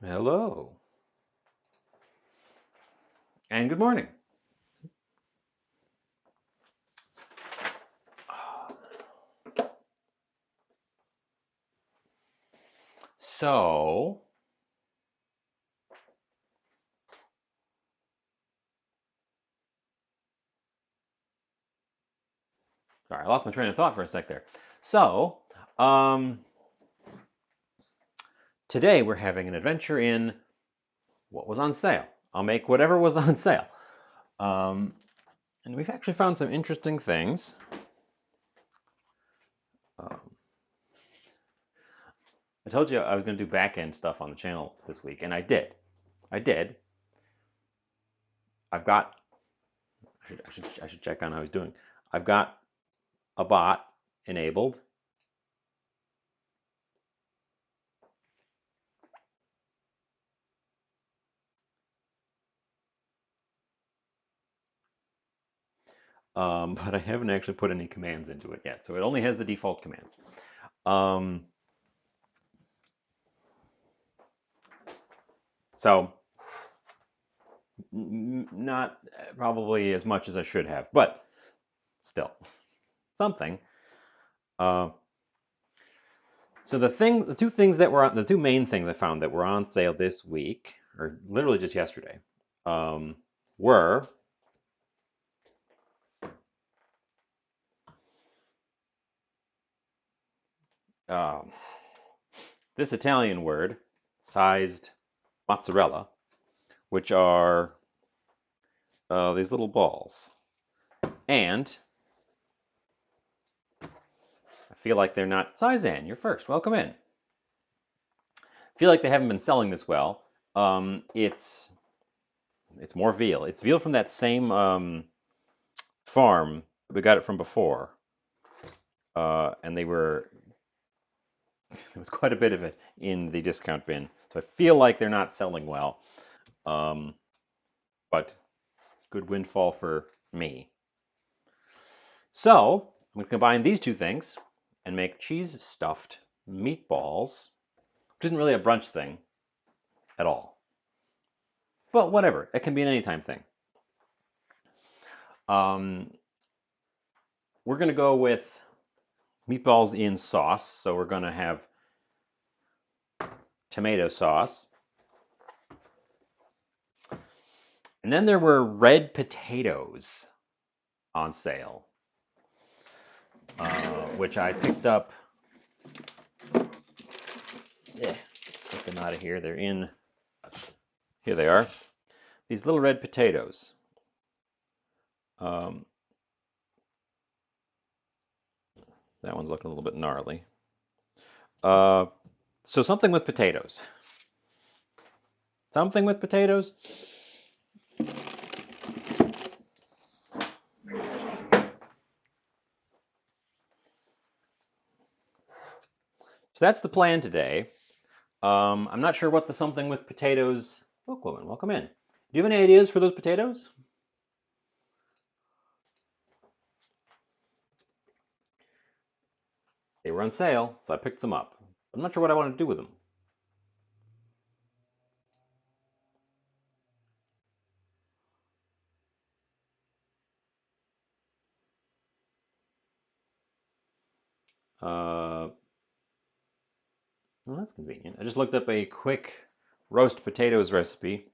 Hello, and good morning. So, sorry, I lost my train of thought for a sec there. So, um, today we're having an adventure in what was on sale. I'll make whatever was on sale. Um, and we've actually found some interesting things. Um, I told you I was going to do back-end stuff on the channel this week, and I did. I did. I've got. I should check on how he's doing. I've got a bot enabled. But I haven't actually put any commands into it yet, so it only has the default commands. Um, so not probably as much as I should have, but still something. Uh, so the two things that were on, the two main things I found that were on sale this week, or literally just yesterday, um, were um, this Italian word, sized mozzarella, which are these little balls, and I feel like they're not. Sizan, you're first. Welcome in. I feel like they haven't been selling this well. It's more veal. It's veal from that same farm. We got it from before, and they were there was quite a bit of it in the discount bin. So I feel like they're not selling well, um, but good windfall for me. So I'm going to combine these two things and make cheese stuffed meatballs, which isn't really a brunch thing at all. But whatever, it can be an anytime thing. Um, we're going to go with meatballs in sauce. So we're going to have tomato sauce. And then there were red potatoes on sale, which I picked up. Get them out of here. They're in. Here they are. These little red potatoes. Um, that one's looking a little bit gnarly. Uh, so something with potatoes. Something with potatoes. So that's the plan today. I'm not sure what the something with potatoes. Look, woman, welcome in. Do you have any ideas for those potatoes? They were on sale, so I picked some up. I'm not sure what I want to do with them. Well, that's convenient. I just looked up a quick roast potatoes recipe,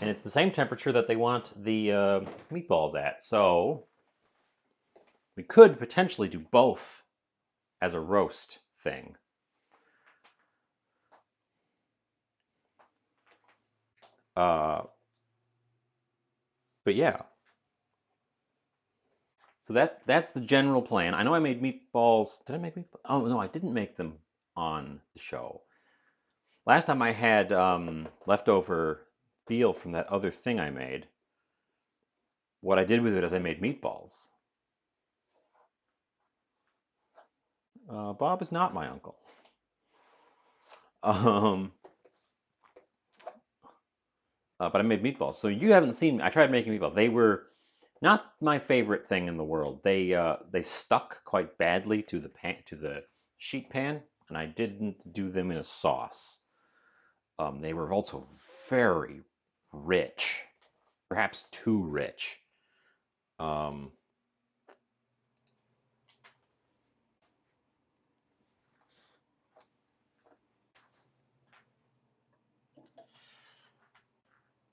and it's the same temperature that they want the meatballs at. So we could potentially do both as a roast thing. Uh, but yeah, so that's the general plan. I know I made meatballs. Did I make meatballs? Oh no, I didn't make them on the show. Last time I had leftover veal from that other thing I made. What I did with it is I made meatballs. Bob is not my uncle. Um, but I made meatballs. So you haven't seen. I tried making meatballs. They were not my favorite thing in the world. They stuck quite badly to the sheet pan, and I didn't do them in a sauce. They were also very rich, perhaps too rich. Um,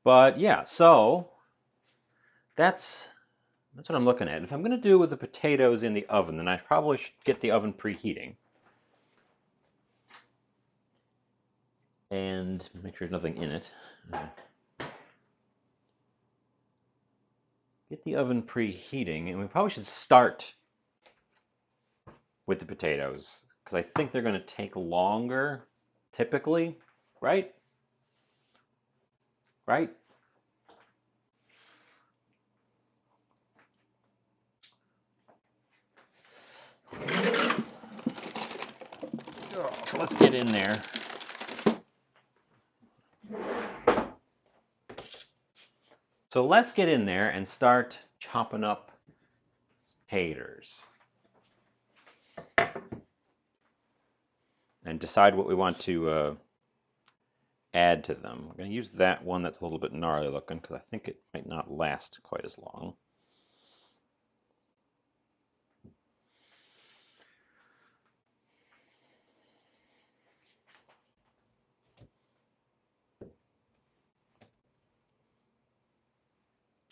but yeah, so that's what I'm looking at. If I'm going to do with the potatoes in the oven, then I probably should get the oven preheating. And make sure there's nothing in it. Get the oven preheating, and we probably should start with the potatoes, because I think they're going to take longer, typically, right? Right? So let's get in there. So let's get in there and start chopping up taters. And decide what we want to add to them. I'm going to use that one that's a little bit gnarly looking because I think it might not last quite as long.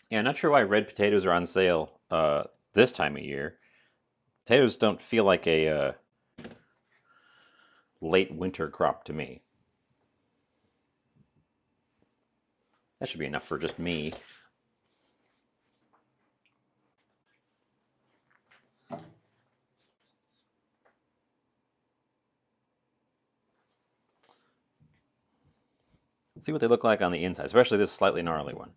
Yeah, I'm not sure why red potatoes are on sale this time of year. Potatoes don't feel like a late winter crop to me. That should be enough for just me. Let's see what they look like on the inside, especially this slightly gnarly one.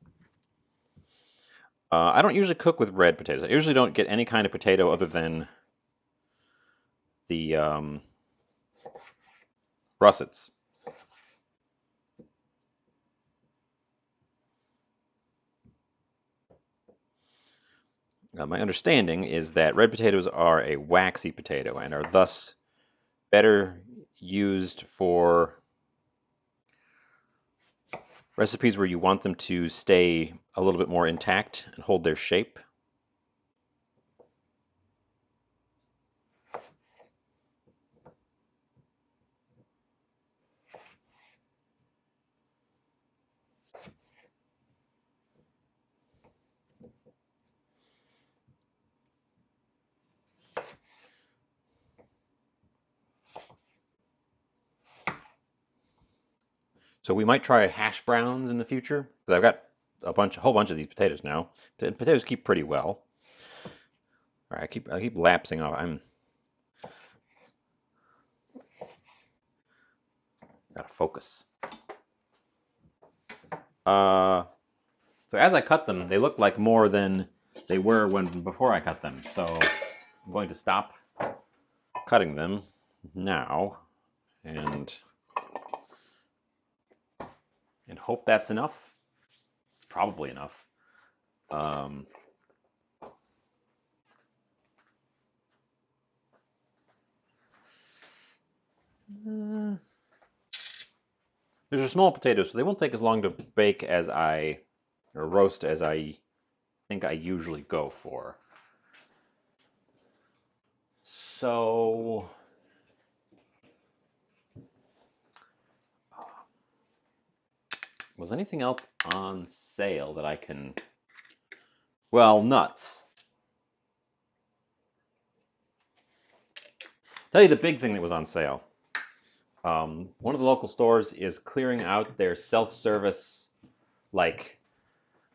I don't usually cook with red potatoes. I usually don't get any kind of potato other than the russets. My understanding is that red potatoes are a waxy potato and are thus better used for recipes where you want them to stay a little bit more intact and hold their shape. So we might try hash browns in the future because I've got a whole bunch of these potatoes now. Potatoes keep pretty well. All right, I keep lapsing off. I'm gotta focus. So as I cut them, they look like more than they were before I cut them. So I'm going to stop cutting them now and hope that's enough. It's probably enough. These are small potatoes, so they won't take as long to bake or roast as I think I usually go for. So, was anything else on sale that I can... Well, nuts. Tell you the big thing that was on sale. One of the local stores is clearing out their self-service, like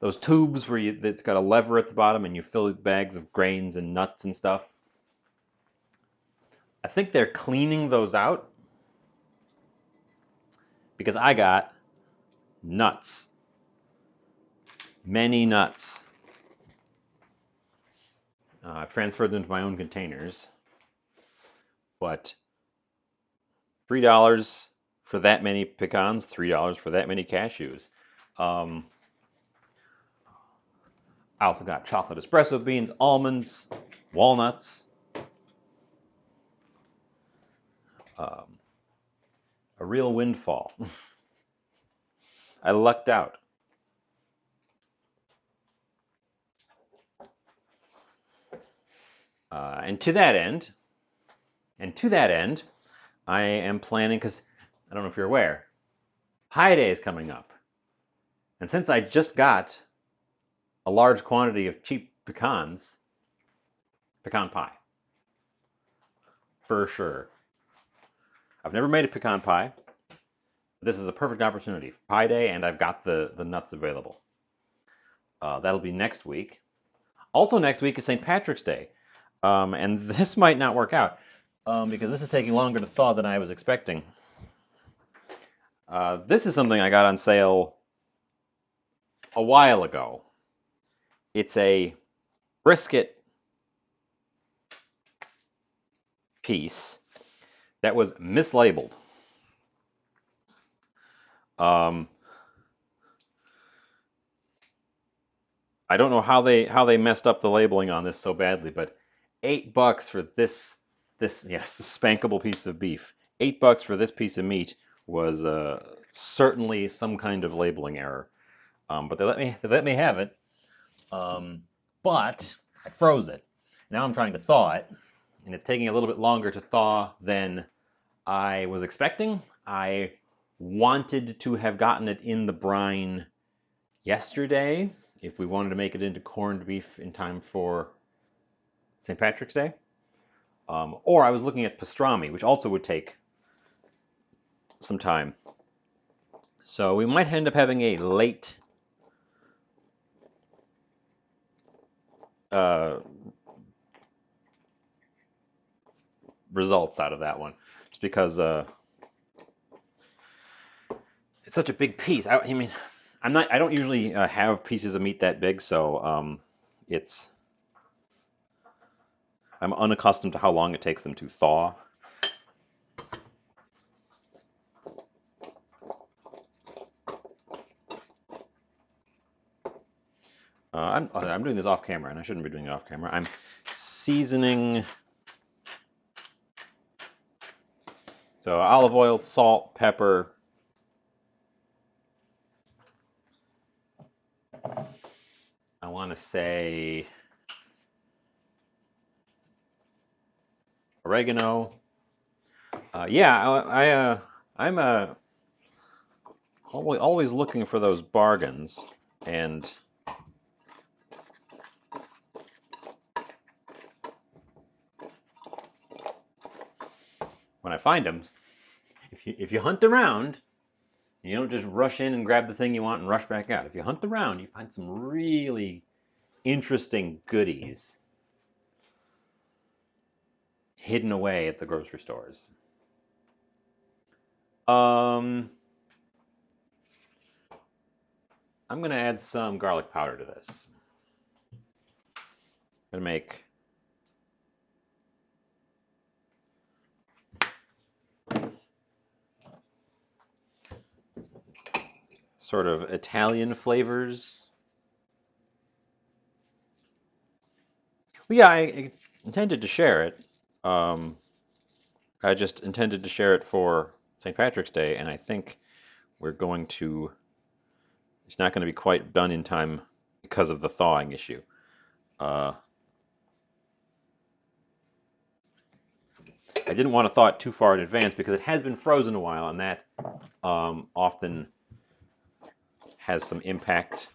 those tubes where it's got a lever at the bottom and you fill bags of grains and nuts and stuff. I think they're cleaning those out because I got nuts. Many nuts. I've transferred them to my own containers. But $3 for that many pecans, $3 for that many cashews. I also got chocolate espresso beans, almonds, walnuts, a real windfall. I lucked out. And to that end, I am planning, because I don't know if you're aware, Pi Day is coming up. And since I just got a large quantity of cheap pecans, pecan pie, for sure. I've never made a pecan pie. This is a perfect opportunity for Pi Day, and I've got the nuts available. That'll be next week. Also next week is St. Patrick's Day. And this might not work out because this is taking longer to thaw than I was expecting. This is something I got on sale a while ago. It's a brisket piece that was mislabeled. I don't know how they messed up the labeling on this so badly, but $8 for this yes, spankable piece of beef. $8 for this piece of meat was certainly some kind of labeling error. But they let me have it. But I froze it. Now I'm trying to thaw it, and it's taking a little bit longer to thaw than I was expecting. I wanted to have gotten it in the brine yesterday if we wanted to make it into corned beef in time for St. Patrick's Day. Or I was looking at pastrami, which also would take some time. So we might end up having a late results out of that one, just because it's such a big piece. I mean, I don't usually have pieces of meat that big, so I'm unaccustomed to how long it takes them to thaw. I'm doing this off camera, and I shouldn't be doing it off camera. I'm seasoning. So olive oil, salt, pepper. I want to say oregano. Yeah, I'm always looking for those bargains, and when I find them, if you hunt around, you don't just rush in and grab the thing you want and rush back out. If you hunt around, you find some really interesting goodies hidden away at the grocery stores. I'm going to add some garlic powder to this. I'm going to make sort of Italian flavors. Well, yeah, I intended to share it. I just intended to share it for St. Patrick's Day, and I think we're going to. It's not going to be quite done in time because of the thawing issue. I didn't want to thaw it too far in advance because it has been frozen a while, and that often has some impact.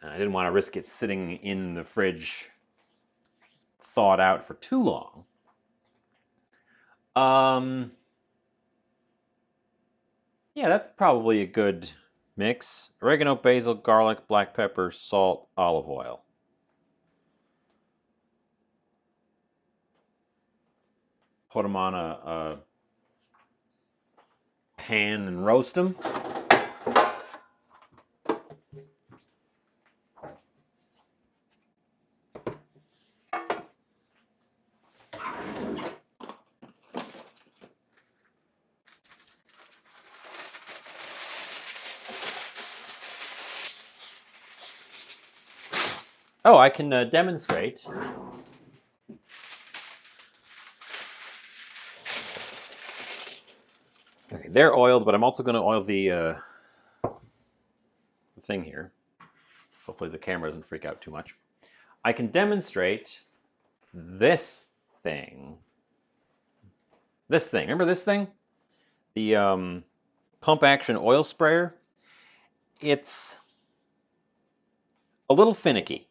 I didn't want to risk it sitting in the fridge thawed out for too long. Yeah, that's probably a good mix. Oregano, basil, garlic, black pepper, salt, olive oil. Put them on a pan and roast them. Oh, I can demonstrate. Okay, they're oiled, but I'm also going to oil the thing here. Hopefully the camera doesn't freak out too much. I can demonstrate this thing. This thing. Remember this thing? The pump action oil sprayer. It's a little finicky.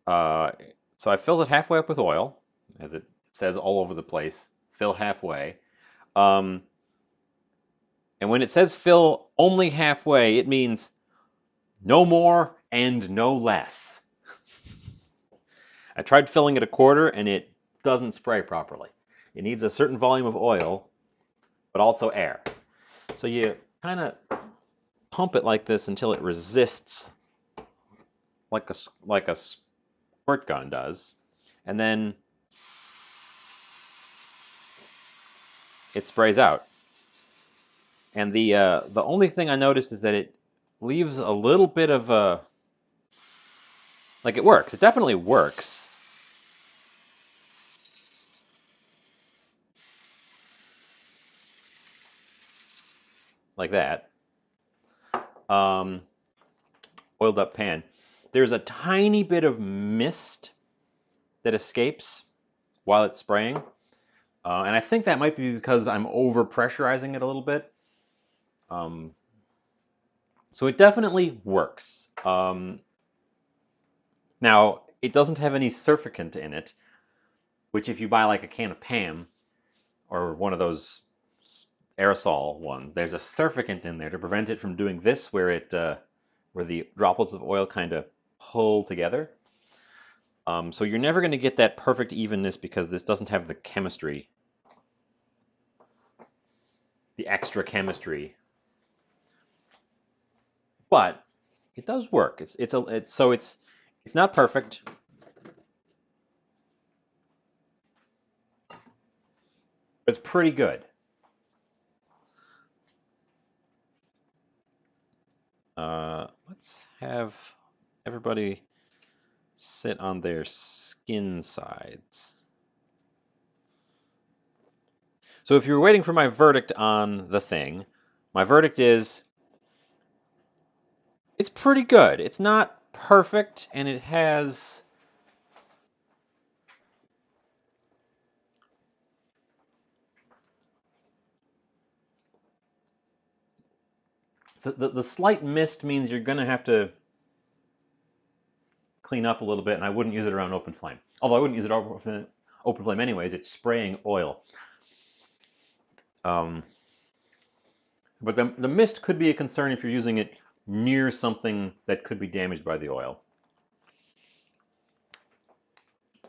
So I filled it halfway up with oil, as it says all over the place. Fill halfway. And when it says fill only halfway, it means no more and no less. I tried filling it a quarter and it doesn't spray properly. It needs a certain volume of oil, but also air. So you kind of pump it like this until it resists like a squirt gun does, and then it sprays out. And the only thing I noticed is that it leaves a little bit of a, like, it works. It definitely works. Like that. Oiled up pan. There's a tiny bit of mist that escapes while it's spraying. And I think that might be because I'm over pressurizing it a little bit. So it definitely works. Now, it doesn't have any surfactant in it, which if you buy like a can of Pam or one of those aerosol ones, there's a surfactant in there to prevent it from doing this, where the droplets of oil kind of pull together. So you're never going to get that perfect evenness because this doesn't have the chemistry, the extra chemistry. But it does work. It's not perfect. It's pretty good. Let's have everybody sit on their skin sides. So if you're waiting for my verdict on the thing, my verdict is it's pretty good. It's not perfect, and it has the slight mist means you're going to have to clean up a little bit, and I wouldn't use it around open flame. Although I wouldn't use it open flame anyways. It's spraying oil. But the mist could be a concern if you're using it near something that could be damaged by the oil,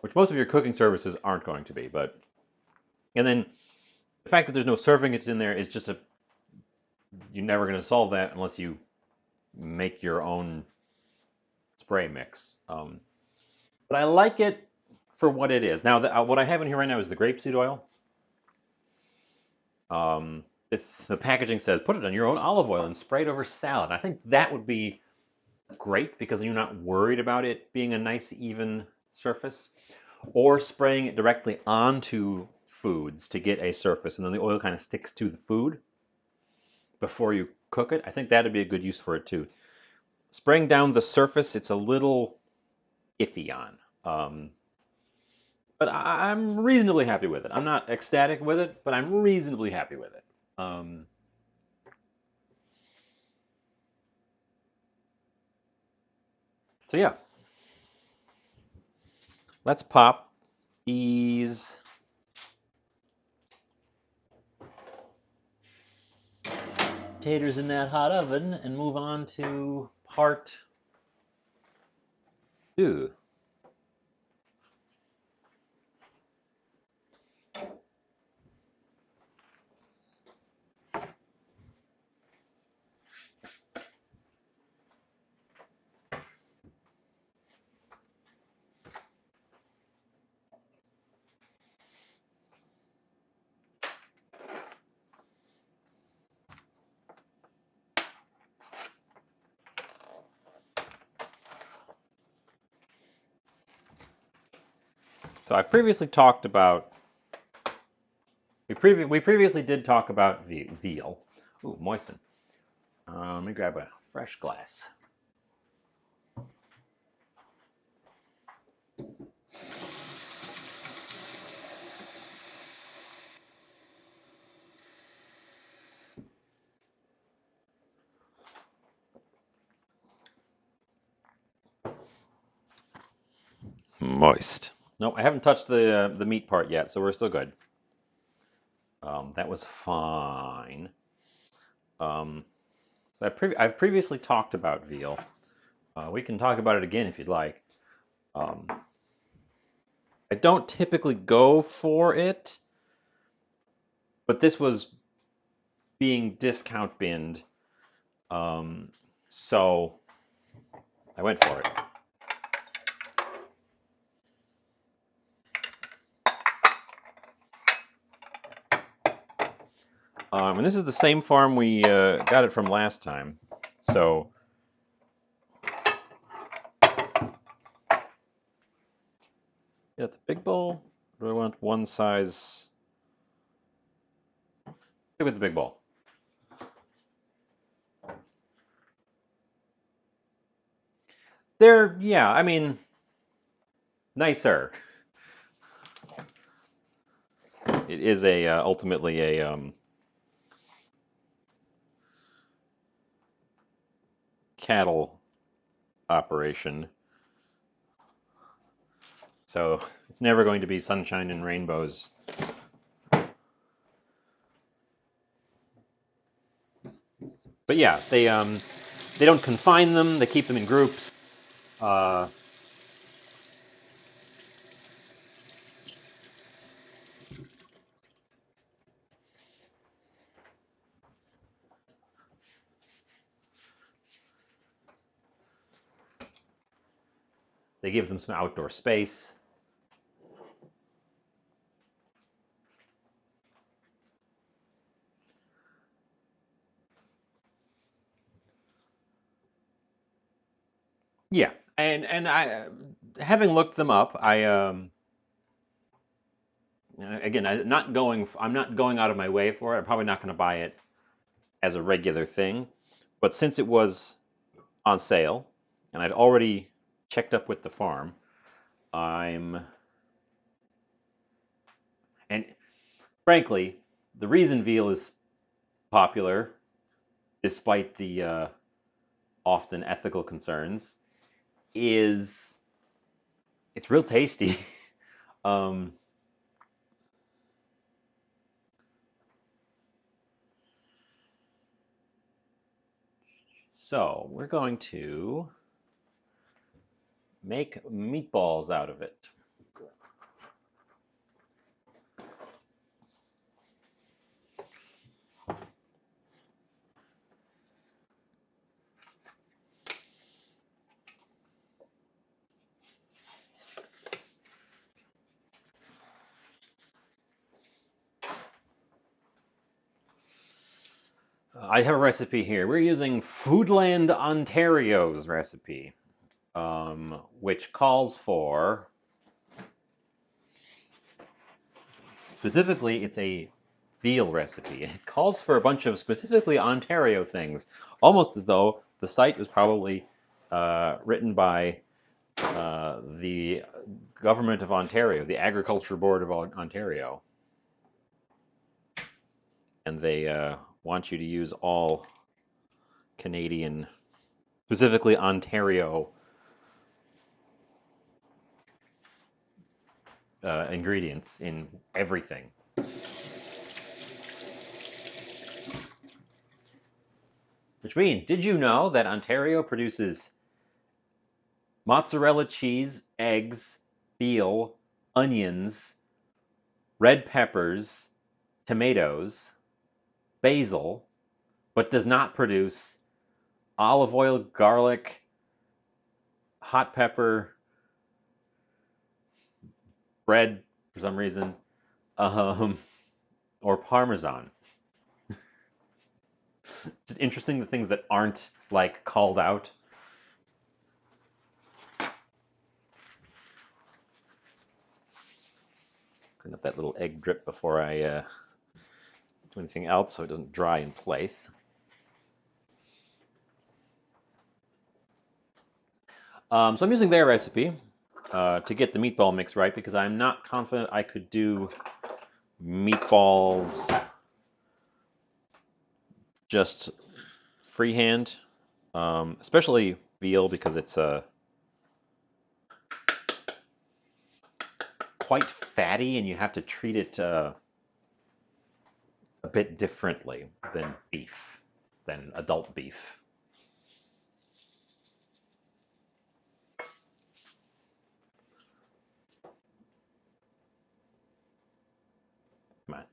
which most of your cooking services aren't going to be. And then the fact that there's no serving it in there is just you're never going to solve that unless you make your own spray mix. But I like it for what it is. Now, what I have in here right now is the grapeseed oil. The packaging says put it on your own olive oil and spray it over salad. I think that would be great because you're not worried about it being a nice even surface, or spraying it directly onto foods to get a surface, and then the oil kind of sticks to the food before you cook it. I think that'd be a good use for it too. Spraying down the surface, it's a little iffy on. But I'm reasonably happy with it. I'm not ecstatic with it, but I'm reasonably happy with it. So yeah, let's pop these taters in that hot oven and move on to part 2. So I've previously talked about We previously did talk about veal. Ooh, moisten. Let me grab a fresh glass. Moist. No, I haven't touched the meat part yet, so we're still good. That was fine. So I've previously talked about veal. We can talk about it again if you'd like. I don't typically go for it, but this was being discount binned, so I went for it. And this is the same farm we got it from last time. So yeah, the big bowl. Do I want one size? Go with the big bowl. They're, yeah, I mean, nicer. It is a ultimately a cattle operation. So it's never going to be sunshine and rainbows. But yeah, they don't confine them. They keep them in groups. Uh, they give them some outdoor space. Yeah, and I, having looked them up, I again, I'm not going out of my way for it. I'm probably not going to buy it as a regular thing, but since it was on sale, and I'd already checked up with the farm, I'm and frankly, the reason veal is popular, despite the often ethical concerns, is it's real tasty. um, so we're going to make meatballs out of it. I have a recipe here. We're using Foodland Ontario's recipe, which calls for, specifically, it's a veal recipe. It calls for a bunch of specifically Ontario things, almost as though the site was probably written by the government of Ontario, the Agriculture Board of Ontario, and they want you to use all Canadian, specifically Ontario ingredients in everything. Which means, did you know that Ontario produces mozzarella cheese, eggs, veal, onions, red peppers, tomatoes, basil, but does not produce olive oil, garlic, hot pepper, bread for some reason, um, or Parmesan. Just interesting the things that aren't like called out. Clean up that little egg drip before I do anything else so it doesn't dry in place. So I'm using their recipe to get the meatball mix right because I'm not confident I could do meatballs just freehand, especially veal because it's quite fatty and you have to treat it a bit differently than beef, than adult beef. Come on.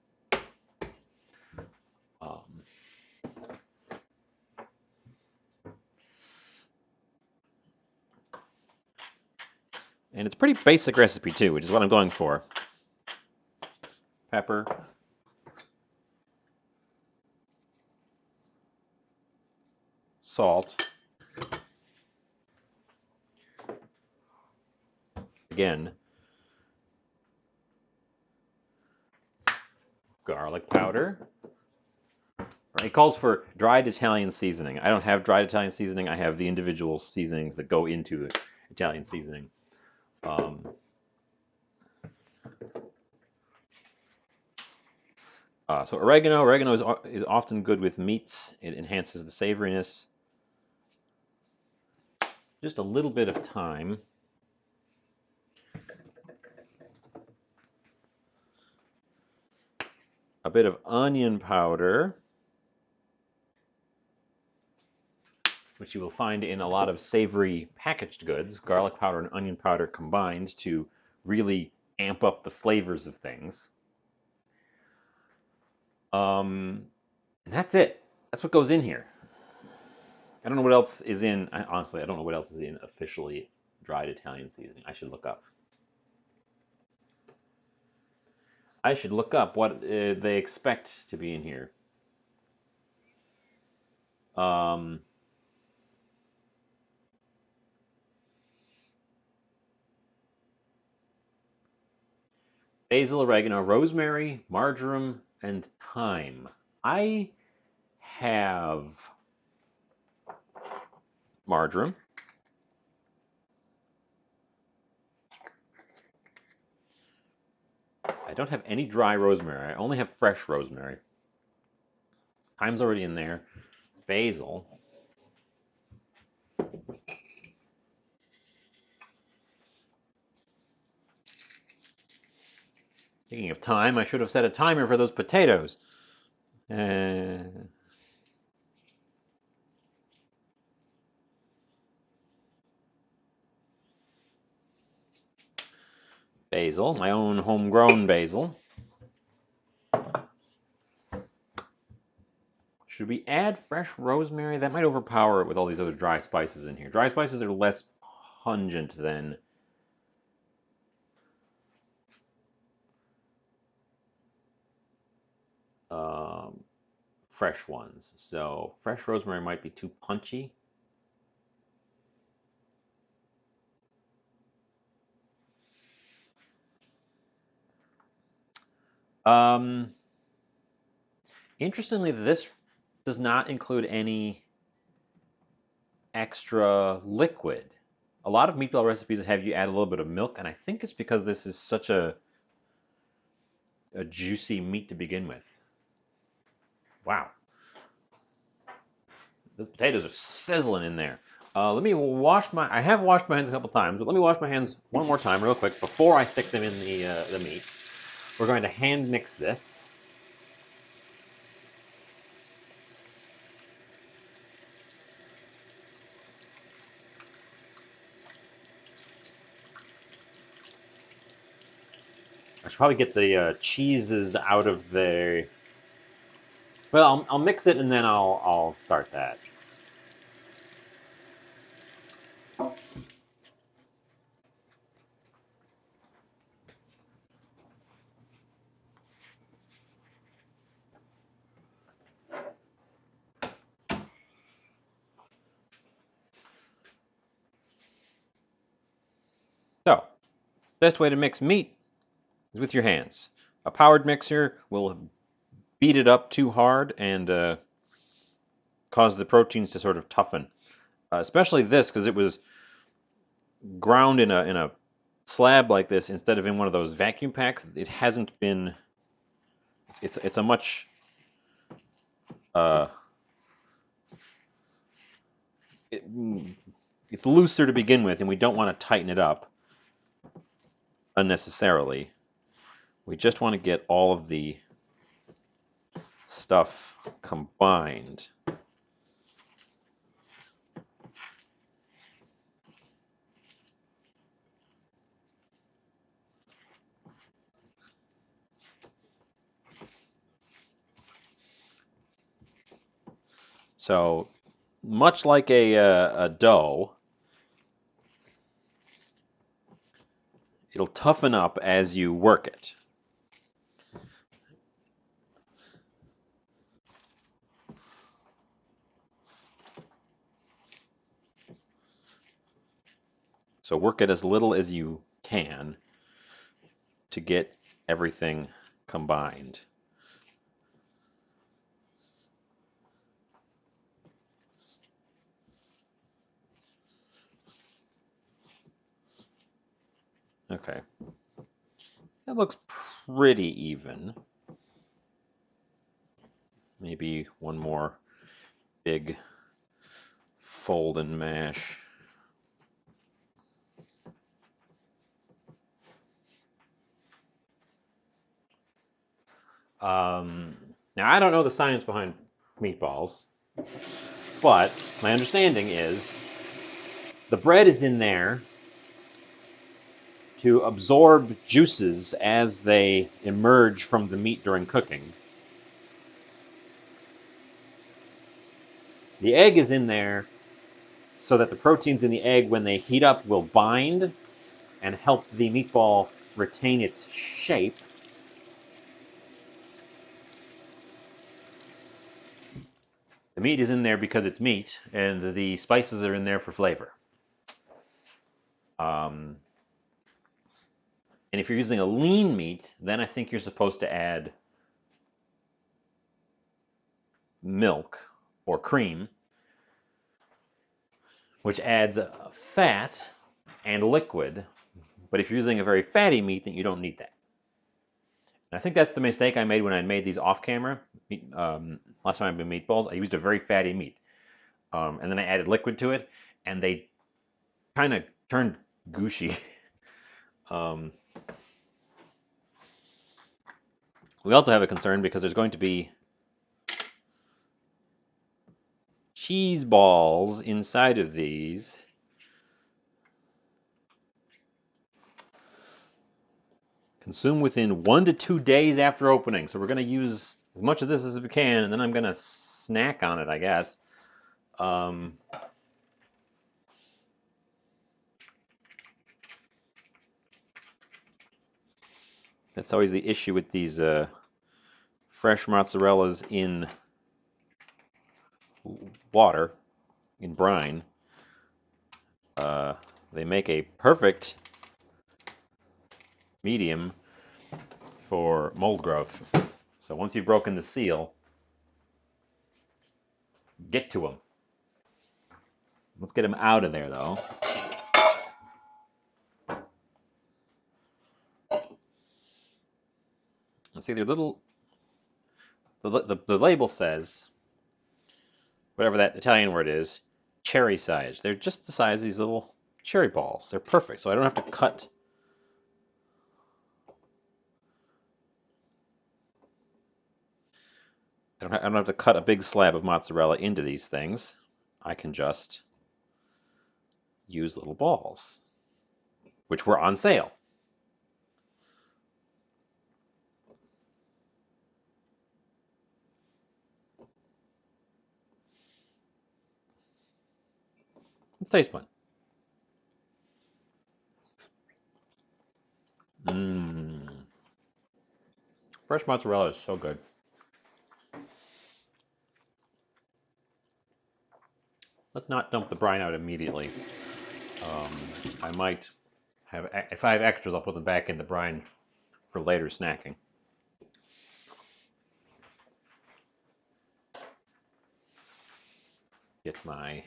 And it's a pretty basic recipe too, which is what I'm going for. Pepper, salt, again, garlic powder. It calls for dried Italian seasoning. I don't have dried Italian seasoning. I have the individual seasonings that go into Italian seasoning. So oregano. Oregano is often good with meats. It enhances the savoriness. Just a little bit of thyme. A bit of onion powder, which you will find in a lot of savory packaged goods. Garlic powder and onion powder combined to really amp up the flavors of things. And that's it. That's what goes in here. I don't know what else is in. Honestly, I don't know what else is in officially dried Italian seasoning. I should look up. I should look up what they expect to be in here. Um, Basil, oregano, rosemary, marjoram, and thyme. I have marjoram. I don't have any dry rosemary. I only have fresh rosemary. Thyme's already in there. Basil. Speaking of time, I should have set a timer for those potatoes. Basil, my own homegrown basil. Should we add fresh rosemary? That might overpower it with all these other dry spices in here. Dry spices are less pungent than fresh ones. So fresh rosemary might be too punchy. Um, Interestingly, this does not include any extra liquid. A lot of meatball recipes have you add a little bit of milk, and I think it's because this is such a juicy meat to begin with. Wow. Those potatoes are sizzling in there. Let me wash my. I have washed my hands a couple times, but let me wash my hands one more time, real quick, before I stick them in the meat. We're going to hand mix this. I should probably get the cheeses out of the. Well, I'll mix it and then I'll start that. So, best way to mix meat is with your hands. A powered mixer will beat it up too hard and cause the proteins to sort of toughen. Especially this, because it was ground in a slab like this instead of in one of those vacuum packs. It hasn't been. It's a much uh, it, it's looser to begin with, and we don't want to tighten it up unnecessarily. We just want to get all of the stuff combined. So much like a dough, it'll toughen up as you work it. So work it as little as you can to get everything combined. Okay. That looks pretty even. Maybe one more big fold and mash. Now, I don't know the science behind meatballs, but my understanding is the bread is in there to absorb juices as they emerge from the meat during cooking. The egg is in there so that the proteins in the egg, when they heat up, will bind and help the meatball retain its shape. The meat is in there because it's meat, and the spices are in there for flavor. Um, and if you're using a lean meat, then I think you're supposed to add milk or cream, which adds fat and liquid. But if you're using a very fatty meat, then you don't need that. And I think that's the mistake I made when I made these off camera. Last time I made meatballs, I used a very fatty meat. And then I added liquid to it, and they kind of turned gushy. um, we also have a concern because there's going to be cheese balls inside of these. Consume within 1 to 2 days after opening. So we're going to use as much of this as we can, and then I'm going to snack on it, I guess. That's always the issue with these fresh mozzarellas in water, in brine. They make a perfect medium for mold growth. So once you've broken the seal, get to them. Let's get them out of there, though. Let's see, they're little. The label says, whatever that Italian word is, cherry size. They're just the size of these little cherry balls. They're perfect, so I don't have to cut. I don't have to cut a big slab of mozzarella into these things. I can just use little balls, which were on sale. Let's taste one. Mmm. Fresh mozzarella is so good. Let's not dump the brine out immediately. I might have, if I have extras, I'll put them back in the brine for later snacking. get my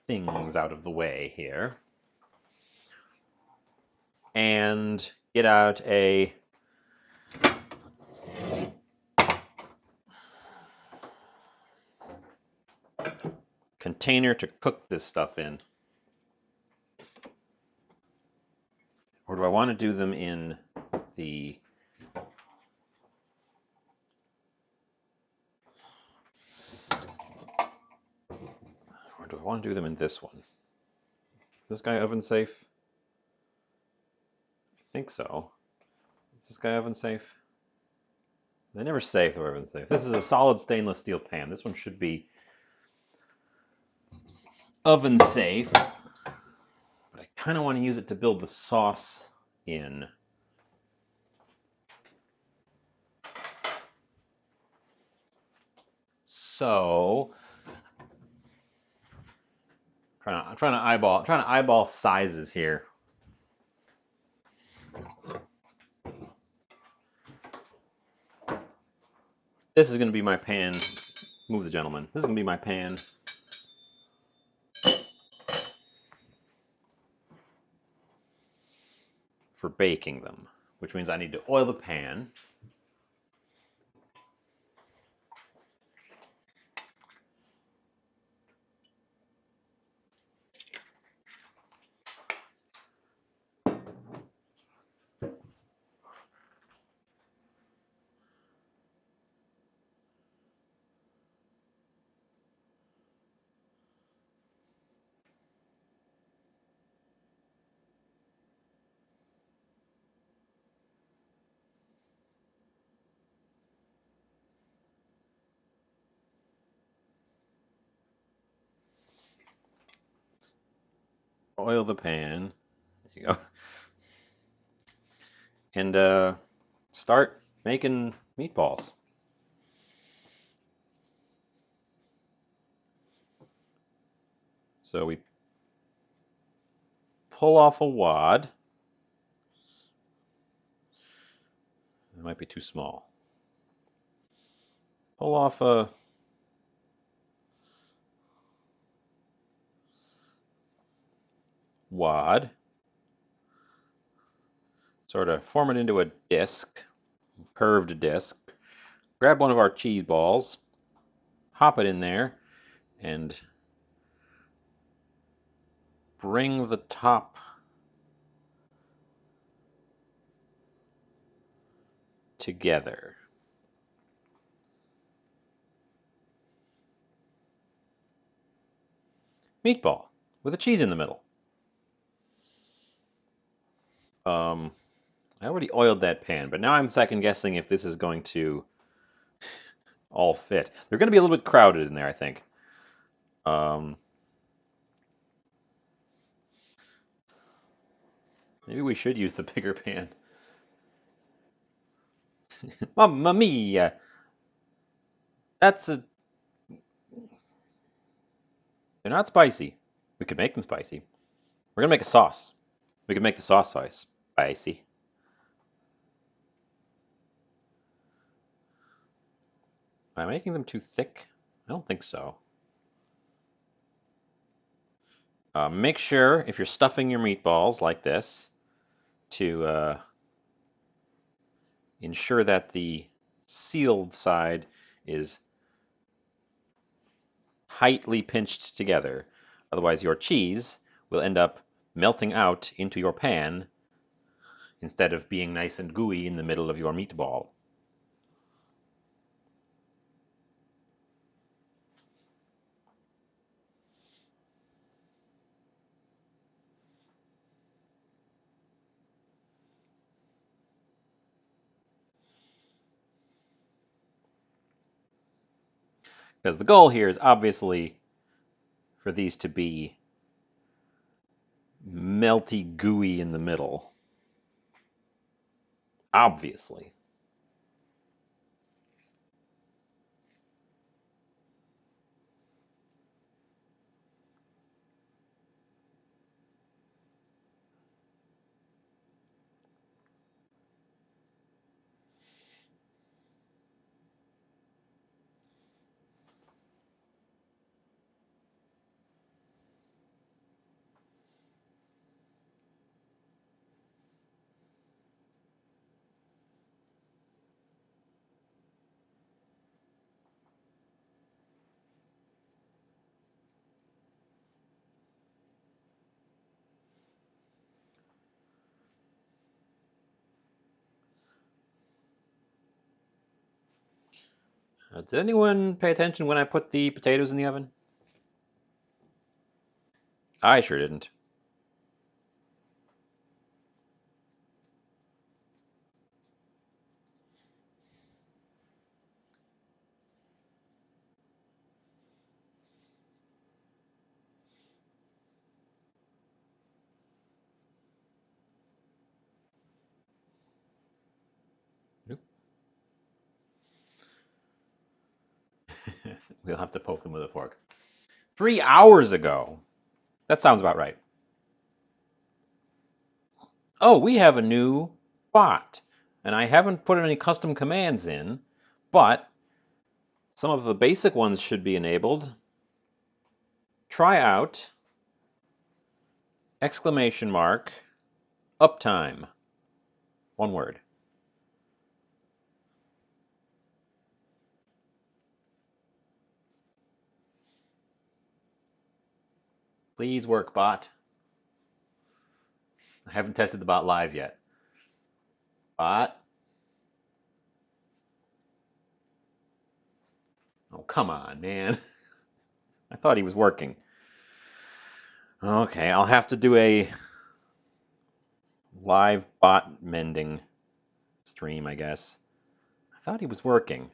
things out of the way here. And get out a container to cook this stuff in. Or do I want to do them in the... Or do I want to do them in this one? Is this guy oven safe? I think so. Is this guy oven safe? They never say if they're oven safe. This is a solid stainless steel pan. This one should be oven safe. But I kind of want to use it to build the sauce in. So I'm trying to eyeball sizes here. This is going to be my pan. Move the gentleman. This is going to be my pan. For baking them, which means I need to oil the pan. Oil the pan. There you go. And start making meatballs. So we pull off a wad. It might be too small. Pull off a wad. Sort of form it into a disc, curved disc. Grab one of our cheese balls, hop it in there, and bring the top together. Meatball with a cheese in the middle. I already oiled that pan, but now I'm second guessing if this is going to all fit. They're going to be a little bit crowded in there, I think. Maybe we should use the bigger pan. Mamma mia! That's a... They're not spicy. We could make them spicy. We're going to make a sauce. We could make the sauce spicy. Am I making them too thick? I don't think so. Make sure, if you're stuffing your meatballs like this, to ensure that the sealed side is tightly pinched together. Otherwise, your cheese will end up melting out into your pan instead of being nice and gooey in the middle of your meatball. Because the goal here is obviously for these to be melty, gooey in the middle. Obviously. Did anyone pay attention when I put the potatoes in the oven? I sure didn't. Nope. We'll have to poke them with a fork. 3 hours ago. That sounds about right. Oh, we have a new bot. And I haven't put any custom commands in, but some of the basic ones should be enabled. Try out exclamation mark uptime. One word. Please work, bot. I haven't tested the bot live yet. Bot. Oh, come on, man. I thought he was working. Okay, I'll have to do a live bot mending stream, I guess. I thought he was working.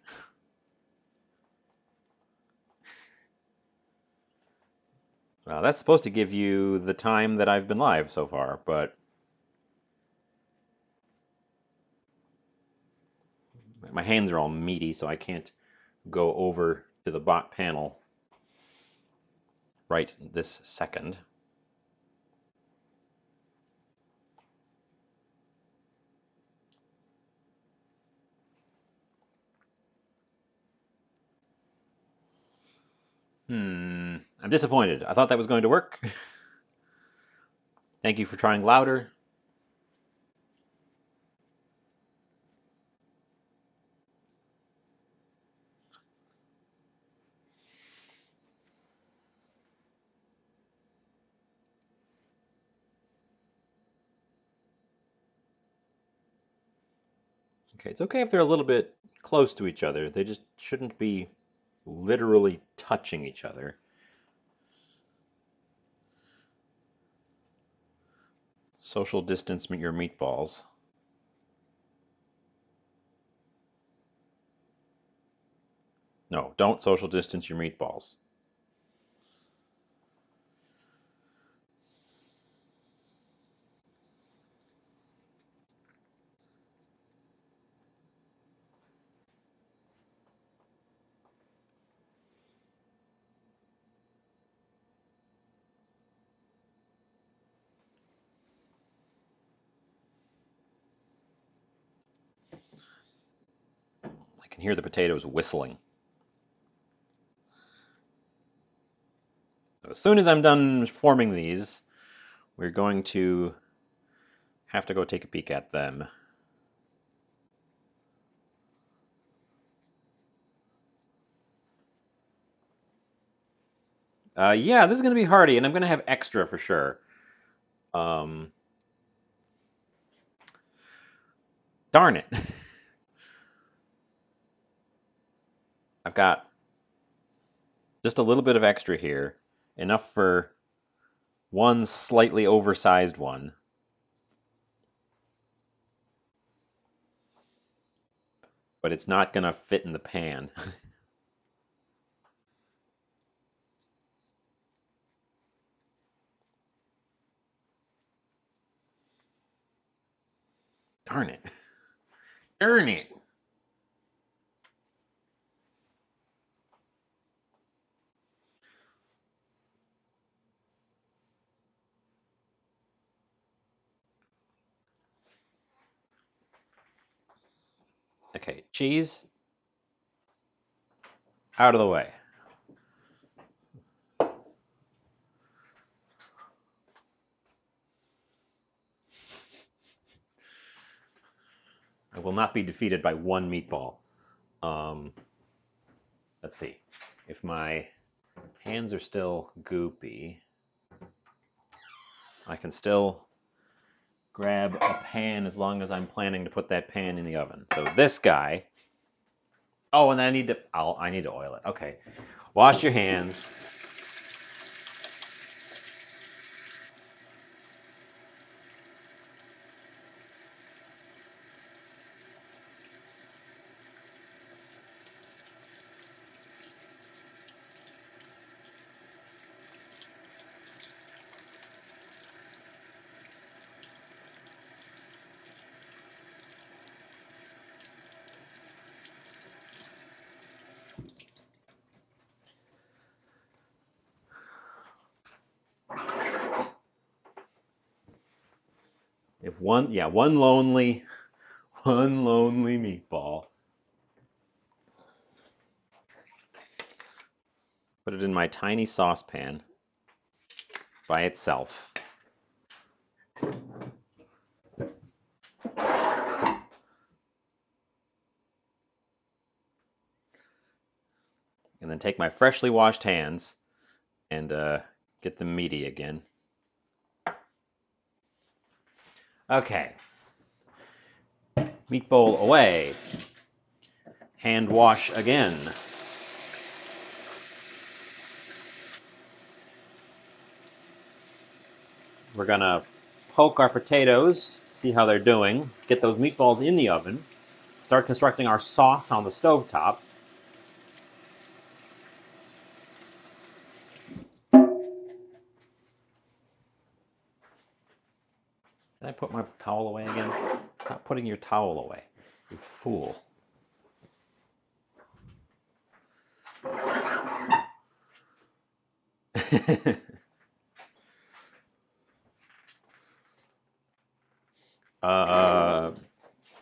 Well, that's supposed to give you the time that I've been live so far, but my hands are all meaty, so I can't go over to the bot panel right this second. I'm disappointed. I thought that was going to work. Thank you for trying louder. Okay, it's okay if they're a little bit close to each other. They just shouldn't be literally touching each other. Social distance your meatballs. No, don't social distance your meatballs. I can hear the potatoes whistling. So as soon as I'm done forming these, we're going to have to go take a peek at them. Yeah, this is going to be hardy, and I'm going to have extra for sure. Darn it. I've got just a little bit of extra here, enough for one slightly oversized one. But it's not going to fit in the pan. Darn it. Darn it. Okay, cheese out of the way. I will not be defeated by one meatball. Let's see. If my hands are still goopy, I can still grab a pan as long as I'm planning to put that pan in the oven. So this guy Oh, and then I need to oil it. Okay. Wash your hands. If one, yeah, one lonely meatball. Put it in my tiny saucepan by itself. And then take my freshly washed hands and get them meaty again. Okay. Meat bowl away. Hand wash again. We're gonna poke our potatoes, see how they're doing, get those meatballs in the oven, start constructing our sauce on the stovetop. Did I put my towel away again? Stop putting your towel away, you fool.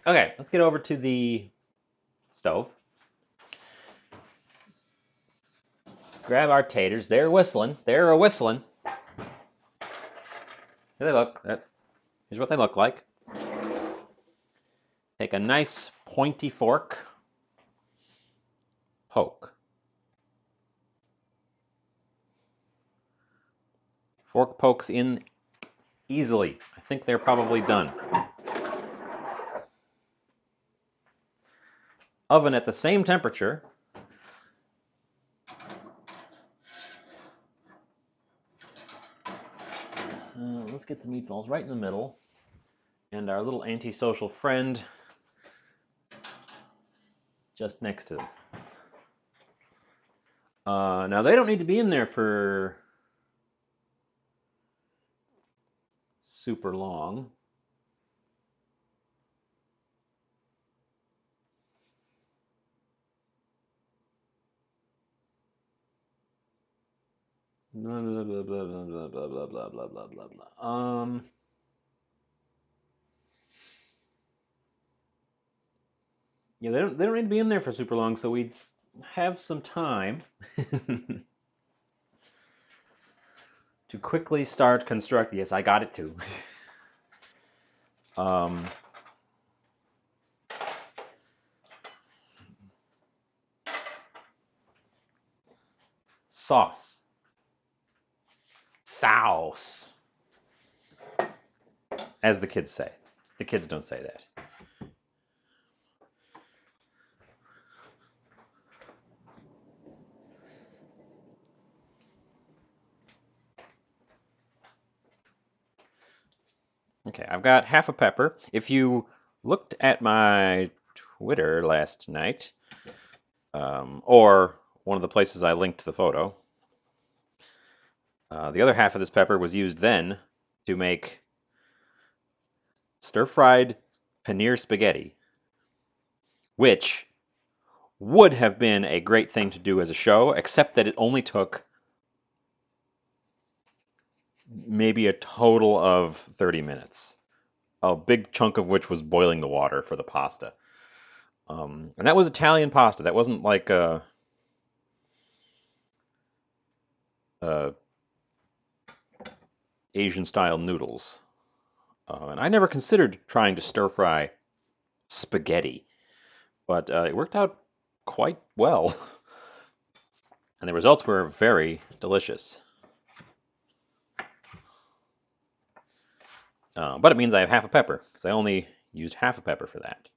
Okay, let's get over to the stove. Grab our taters. They're whistling. They're a whistling. Here they look. Here's what they look like. Take a nice pointy fork. Poke. Fork pokes in easily. I think they're probably done. Oven at the same temperature. Let's get the meatballs right in the middle. And our little antisocial friend just next to them. Now they don't need to be in there for super long. Blah blah blah blah blah blah blah blah blah blah blah blah. Yeah, they don't need to be in there for super long, so we have some time to quickly start constructing. Yes, I got it too. um, Sauce. Sauce. As the kids say. The kids don't say that. Okay, I've got half a pepper. If you looked at my Twitter last night, or one of the places I linked the photo, the other half of this pepper was used then to make stir-fried paneer spaghetti, which would have been a great thing to do as a show, except that it only took maybe a total of 30 minutes, a big chunk of which was boiling the water for the pasta. And that was Italian pasta. That wasn't like a Asian-style noodles. And I never considered trying to stir-fry spaghetti, but it worked out quite well. And the results were very delicious. But it means I have half a pepper, because I only used half a pepper for that.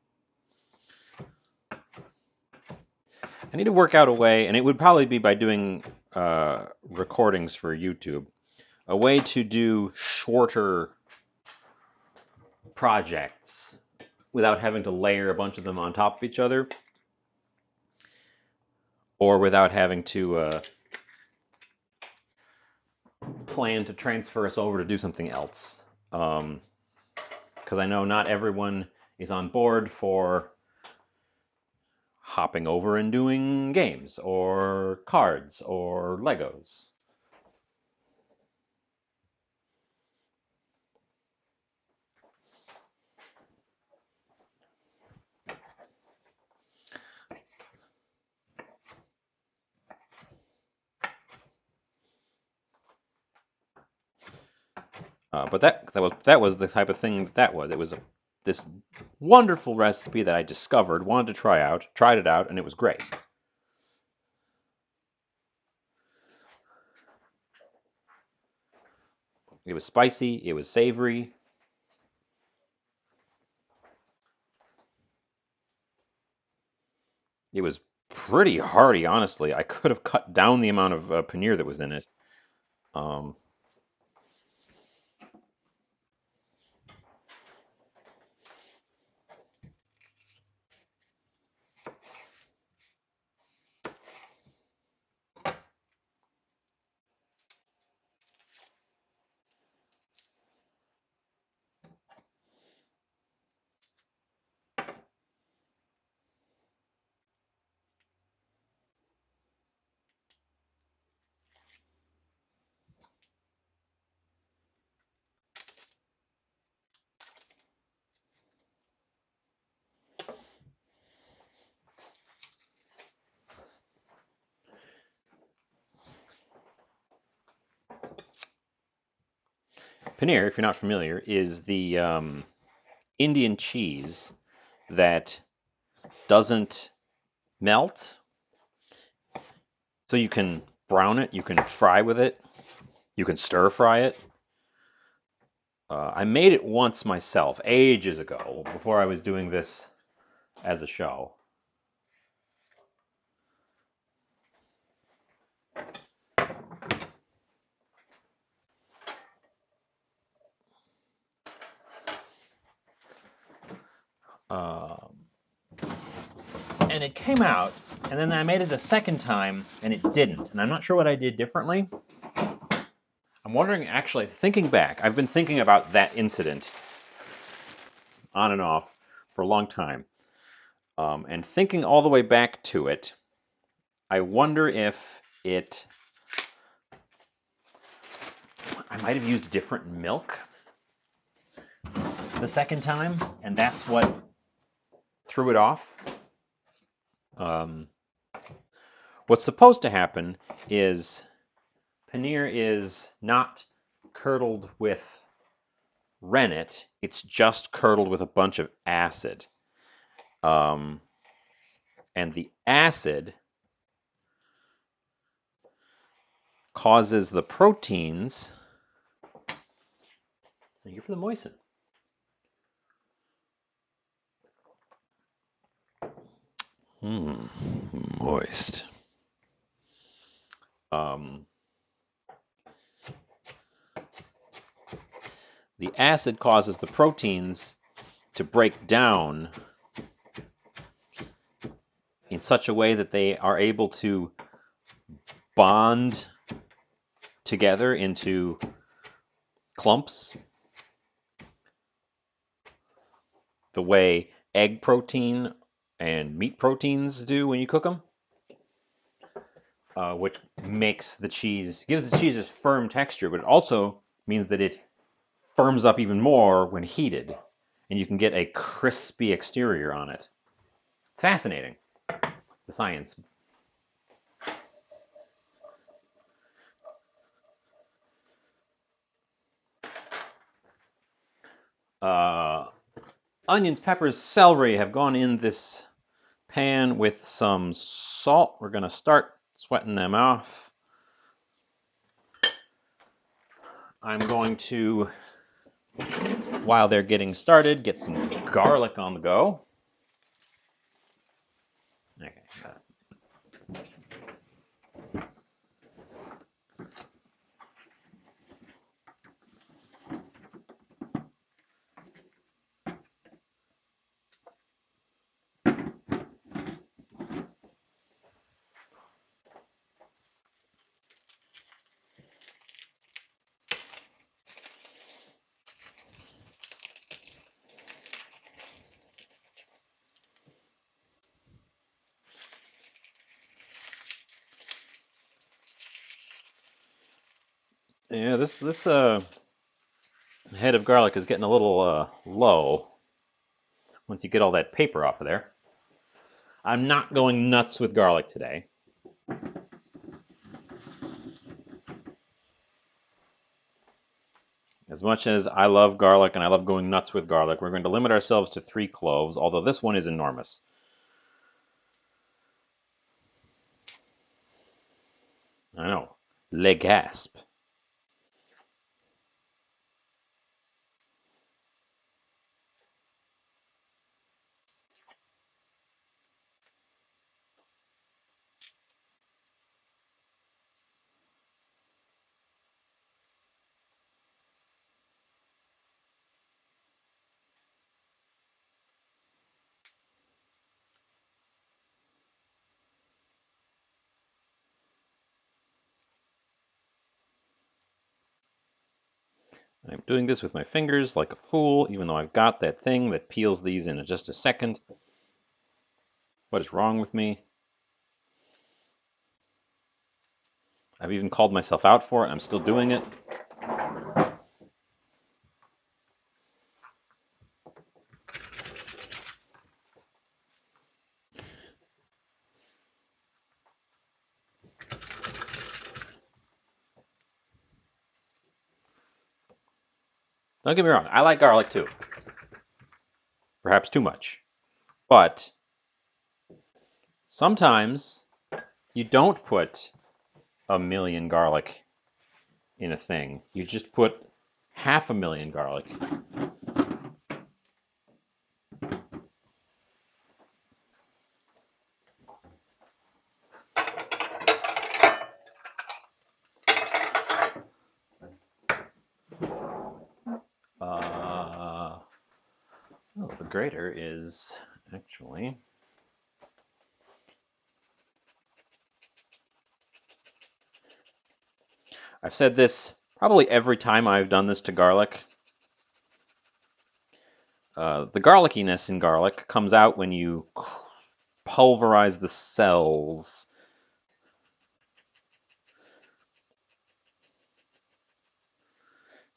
I need to work out a way, and it would probably be by doing recordings for YouTube, a way to do shorter projects without having to layer a bunch of them on top of each other, or without having to plan to transfer us over to do something else. Because I know not everyone is on board for hopping over and doing games, or cards, or Legos. But that was the type of thing that was. It was this wonderful recipe that I discovered, wanted to try out, tried it out, and it was great. It was spicy, it was savory. It was pretty hearty, honestly. I could have cut down the amount of paneer that was in it. Um, Paneer, if you're not familiar, is the Indian cheese that doesn't melt. So you can brown it, you can fry with it, you can stir fry it. I made it once myself, ages ago, before I was doing this as a show. Um, and it came out, and then I made it a second time, and it didn't. And I'm not sure what I did differently. I'm wondering, actually, thinking back, I've been thinking about that incident on and off for a long time. And thinking all the way back to it, I wonder if I might have used different milk the second time, and that's what threw it off. What's supposed to happen is paneer is not curdled with rennet, it's just curdled with a bunch of acid. And the acid causes the proteins. Thank you for the moisten. Moist. The acid causes the proteins to break down in such a way that they are able to bond together into clumps, the way egg protein and meat proteins do when you cook them, which makes the cheese, gives the cheese this firm texture, but it also means that it firms up even more when heated, and you can get a crispy exterior on it. It's fascinating, the science. Onions, peppers, celery have gone in this pan with some salt. We're going to start sweating them off. I'm going to, while they're getting started, get some garlic on the go. Okay. Yeah, this head of garlic is getting a little low once you get all that paper off of there. I'm not going nuts with garlic today. As much as I love garlic and I love going nuts with garlic, we're going to limit ourselves to 3 cloves, although this one is enormous. I know. Le gasp. I'm doing this with my fingers like a fool, even though I've got that thing that peels these in just a second. What is wrong with me? I've even called myself out for it. I'm still doing it. Don't get me wrong, I like garlic too. Perhaps too much. But sometimes you don't put a million garlic in a thing. You just put 500,000 garlic. Oh, the grater is actually... I've said this probably every time I've done this to garlic. The garlickiness in garlic comes out when you pulverize the cells.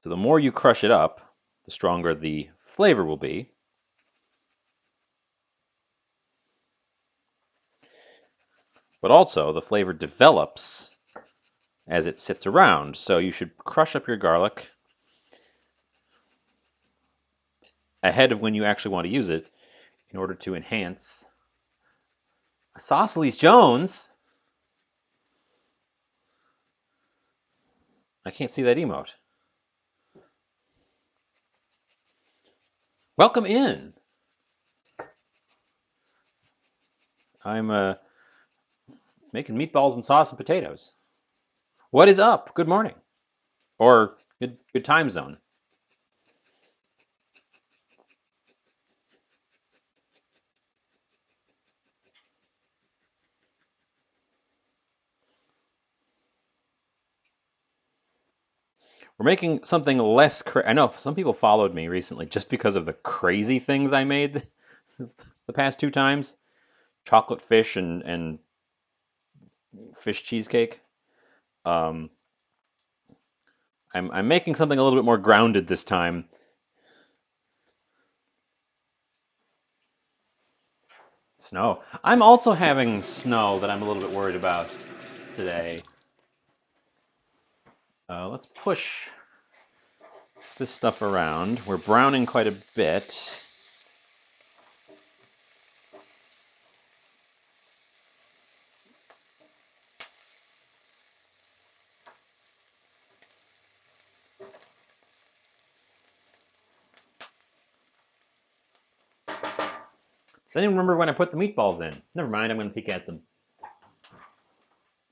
So the more you crush it up, the stronger the flavor will be. But also, the flavor develops as it sits around. So you should crush up your garlic ahead of when you actually want to use it in order to enhance. Isosceles Jones? I can't see that emote. Welcome in. I'm making meatballs and sauce and potatoes. What is up? Good morning. Or good time zone. We're making something less I know some people followed me recently just because of the crazy things I made the past 2 times. Chocolate fish and fish cheesecake. Um, I'm making something a little bit more grounded this time. Snow. I'm also having snow that I'm a little bit worried about today. Let's push this stuff around. We're browning quite a bit. Does anyone remember when I put the meatballs in? Never mind, I'm going to peek at them.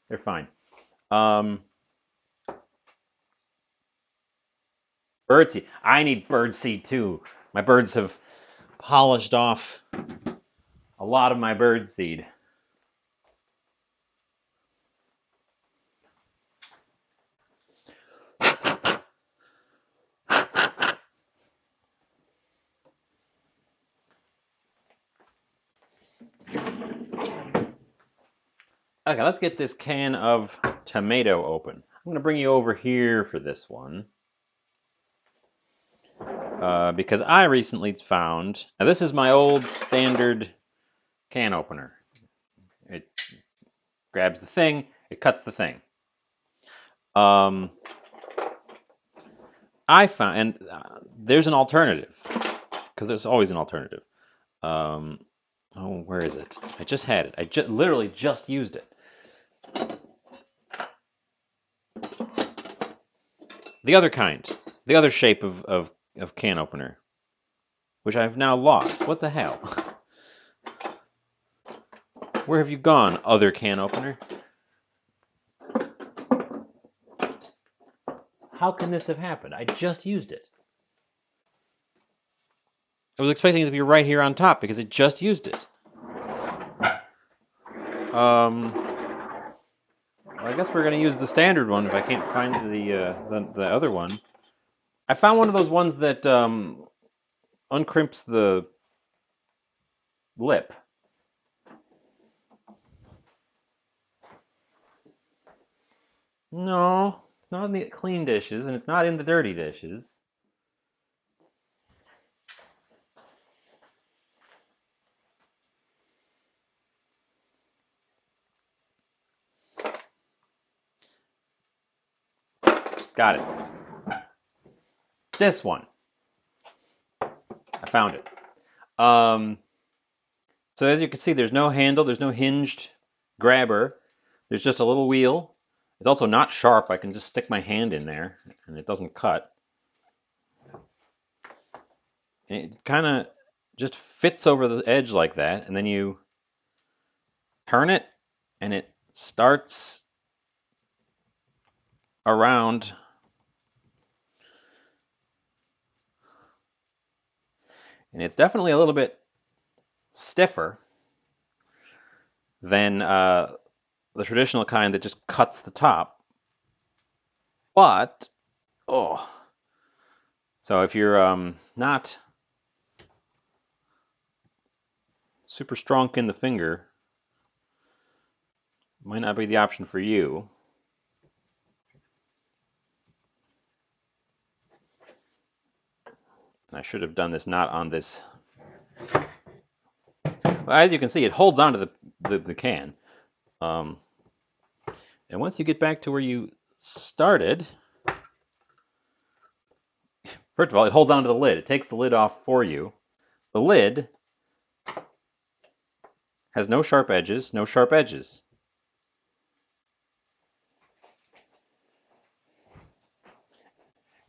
They're fine. Birdseed. I need birdseed too. My birds have polished off a lot of my birdseed. Okay, let's get this can of tomato open. I'm going to bring you over here for this one. Because I recently found, now this is my old standard can opener. It grabs the thing, it cuts the thing. I found, and there's an alternative, because there's always an alternative. Oh, where is it? I just had it. I literally just used it. The other kind, the other shape of can opener, which I've now lost. What the hell? Where have you gone, other can opener? How can this have happened? I just used it. I was expecting it to be right here on top because it just used it. I guess we're gonna use the standard one if I can't find the other one. I found one of those ones that uncrimps the lip. No, it's not in the clean dishes, and it's not in the dirty dishes. Got it. This one. I found it. So as you can see, there's no handle, there's no hinged grabber. There's just a little wheel. It's also not sharp. I can just stick my hand in there, and it doesn't cut. And it kind of just fits over the edge like that, and then you turn it, and it starts around. And it's definitely a little bit stiffer than the traditional kind that just cuts the top. But, oh, so if you're not super strong in the finger, might not be the option for you. And I should have done this not on this. Well, as you can see, it holds onto the can. And once you get back to where you started, first of all, it holds onto the lid. It takes the lid off for you. The lid has no sharp edges, no sharp edges.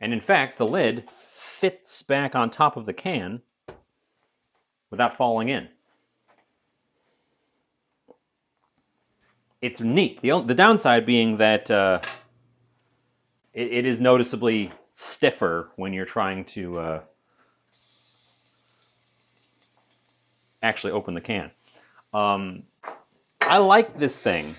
And in fact, the lid fits back on top of the can without falling in. It's neat. The downside being that it is noticeably stiffer when you're trying to actually open the can. I like this thing.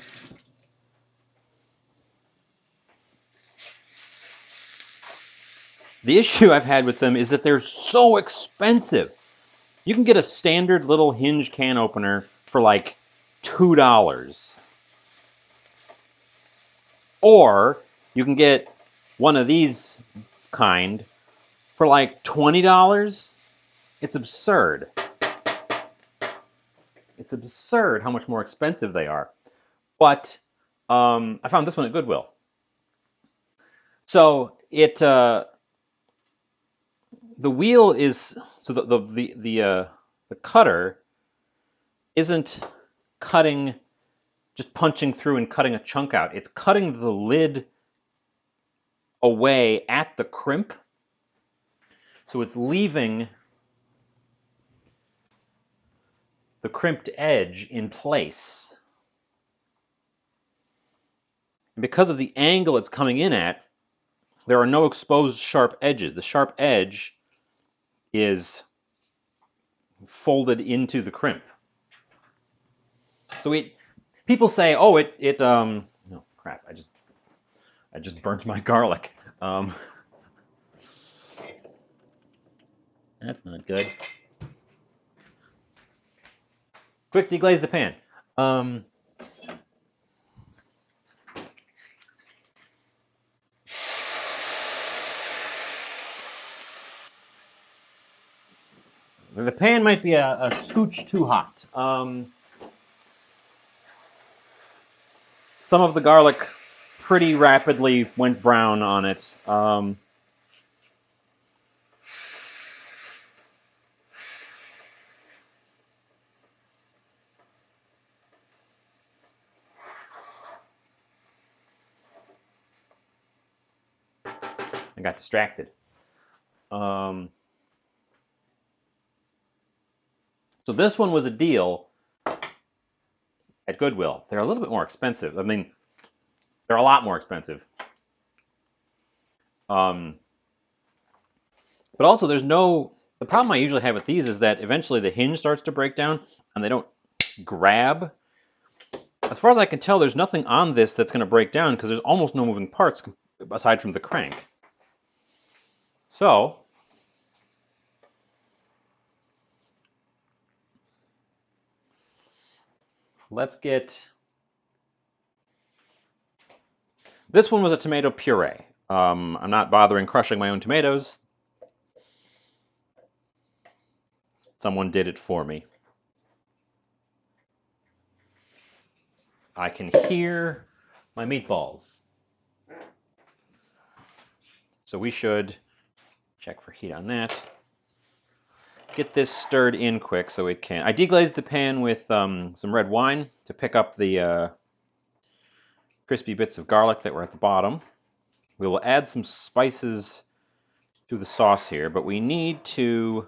The issue I've had with them is that they're so expensive. You can get a standard little hinge can opener for like $2. Or you can get one of these kind for like $20. It's absurd. It's absurd how much more expensive they are. But I found this one at Goodwill. So the wheel is so the cutter isn't cutting, just punching through and cutting a chunk out. It's cutting the lid away at the crimp. So it's leaving the crimped edge in place. And because of the angle it's coming in at, there are no exposed sharp edges. The sharp edge is folded into the crimp. So people say, oh, no, crap, I just burnt my garlic. That's not good. Quick, deglaze the pan. The pan might be a scooch too hot. Some of the garlic pretty rapidly went brown on it. I got distracted. So this one was a deal at Goodwill. They're a little bit more expensive. I mean, they're a lot more expensive. But also, the problem I usually have with these is that eventually the hinge starts to break down and they don't grab. As far as I can tell, there's nothing on this that's going to break down because there's almost no moving parts aside from the crank. So, let's get... This one was a tomato puree. I'm not bothering crushing my own tomatoes. Someone did it for me. I can hear my meatballs. So we should check for heat on that. Get this stirred in quick so it can... I deglazed the pan with some red wine to pick up the crispy bits of garlic that were at the bottom. We will add some spices to the sauce here, but we need to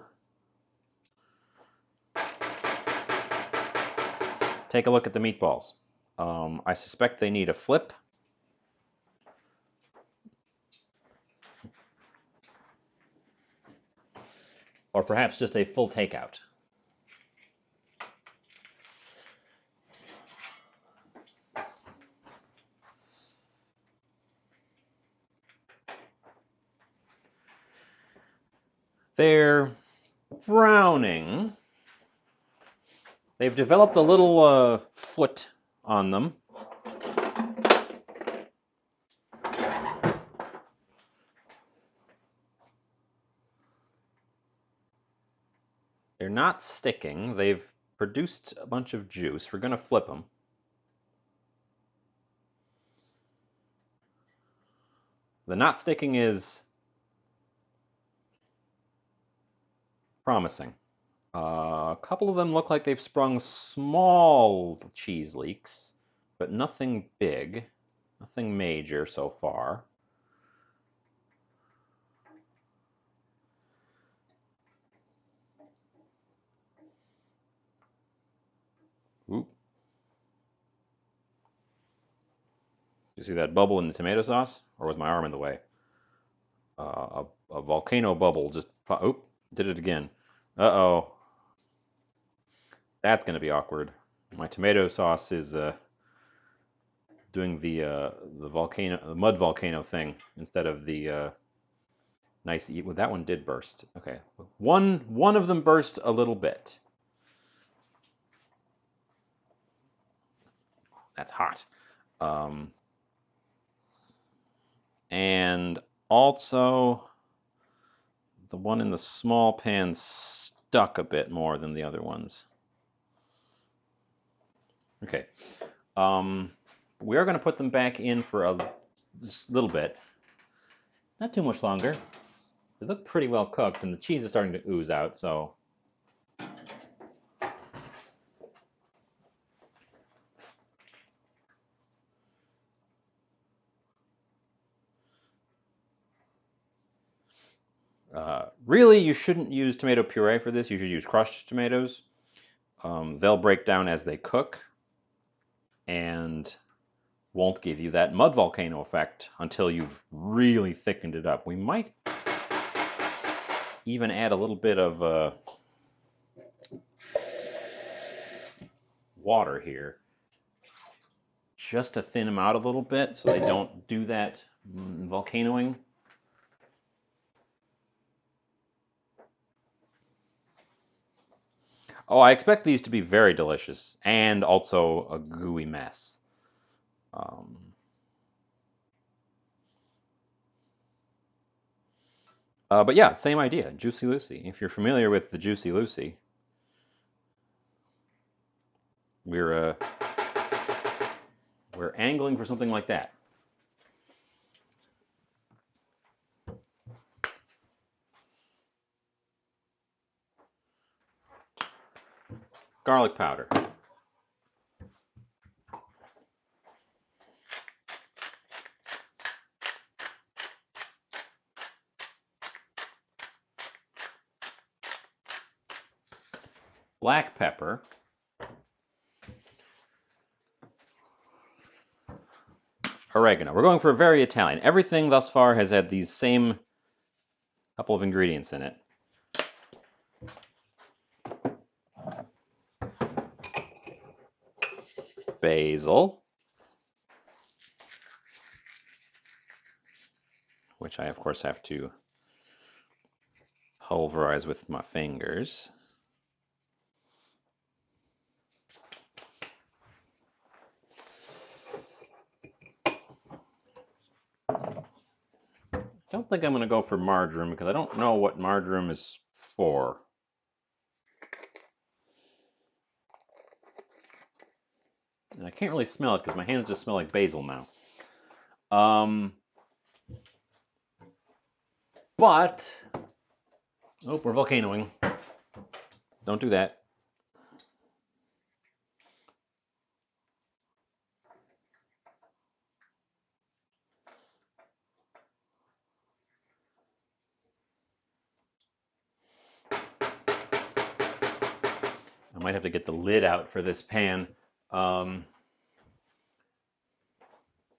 take a look at the meatballs. I suspect they need a flip. Or perhaps just a full takeout. They're browning. They've developed a little foot on them. They're not sticking. They've produced a bunch of juice. We're going to flip them. The not sticking is promising. A couple of them look like they've sprung small cheese leaks, but nothing big, nothing major so far. Oop. You see that bubble in the tomato sauce? Or was my arm in the way? A volcano bubble just... Oop, did it again. Uh-oh. That's going to be awkward. My tomato sauce is doing the mud volcano thing instead of the nice... Well, that one did burst. Okay. One of them burst a little bit. That's hot. And also, the one in the small pan stuck a bit more than the other ones. Okay. We are going to put them back in for a little bit. Not too much longer. They look pretty well cooked, and the cheese is starting to ooze out, so... Really, you shouldn't use tomato puree for this. You should use crushed tomatoes. They'll break down as they cook. And won't give you that mud volcano effect until you've really thickened it up. We might even add a little bit of water here just to thin them out a little bit so they don't do that volcanoing. Oh, I expect these to be very delicious and also a gooey mess. But yeah, same idea, Juicy Lucy. If you're familiar with the Juicy Lucy, we're angling for something like that. Garlic powder. Black pepper. Oregano. We're going for very Italian. Everything thus far has had these same couple of ingredients in it. Basil, which I of course have to pulverize with my fingers. I don't think I'm going to go for marjoram because I don't know what marjoram is for. And I can't really smell it because my hands just smell like basil now. But, oh, we're volcanoing. Don't do that. I might have to get the lid out for this pan.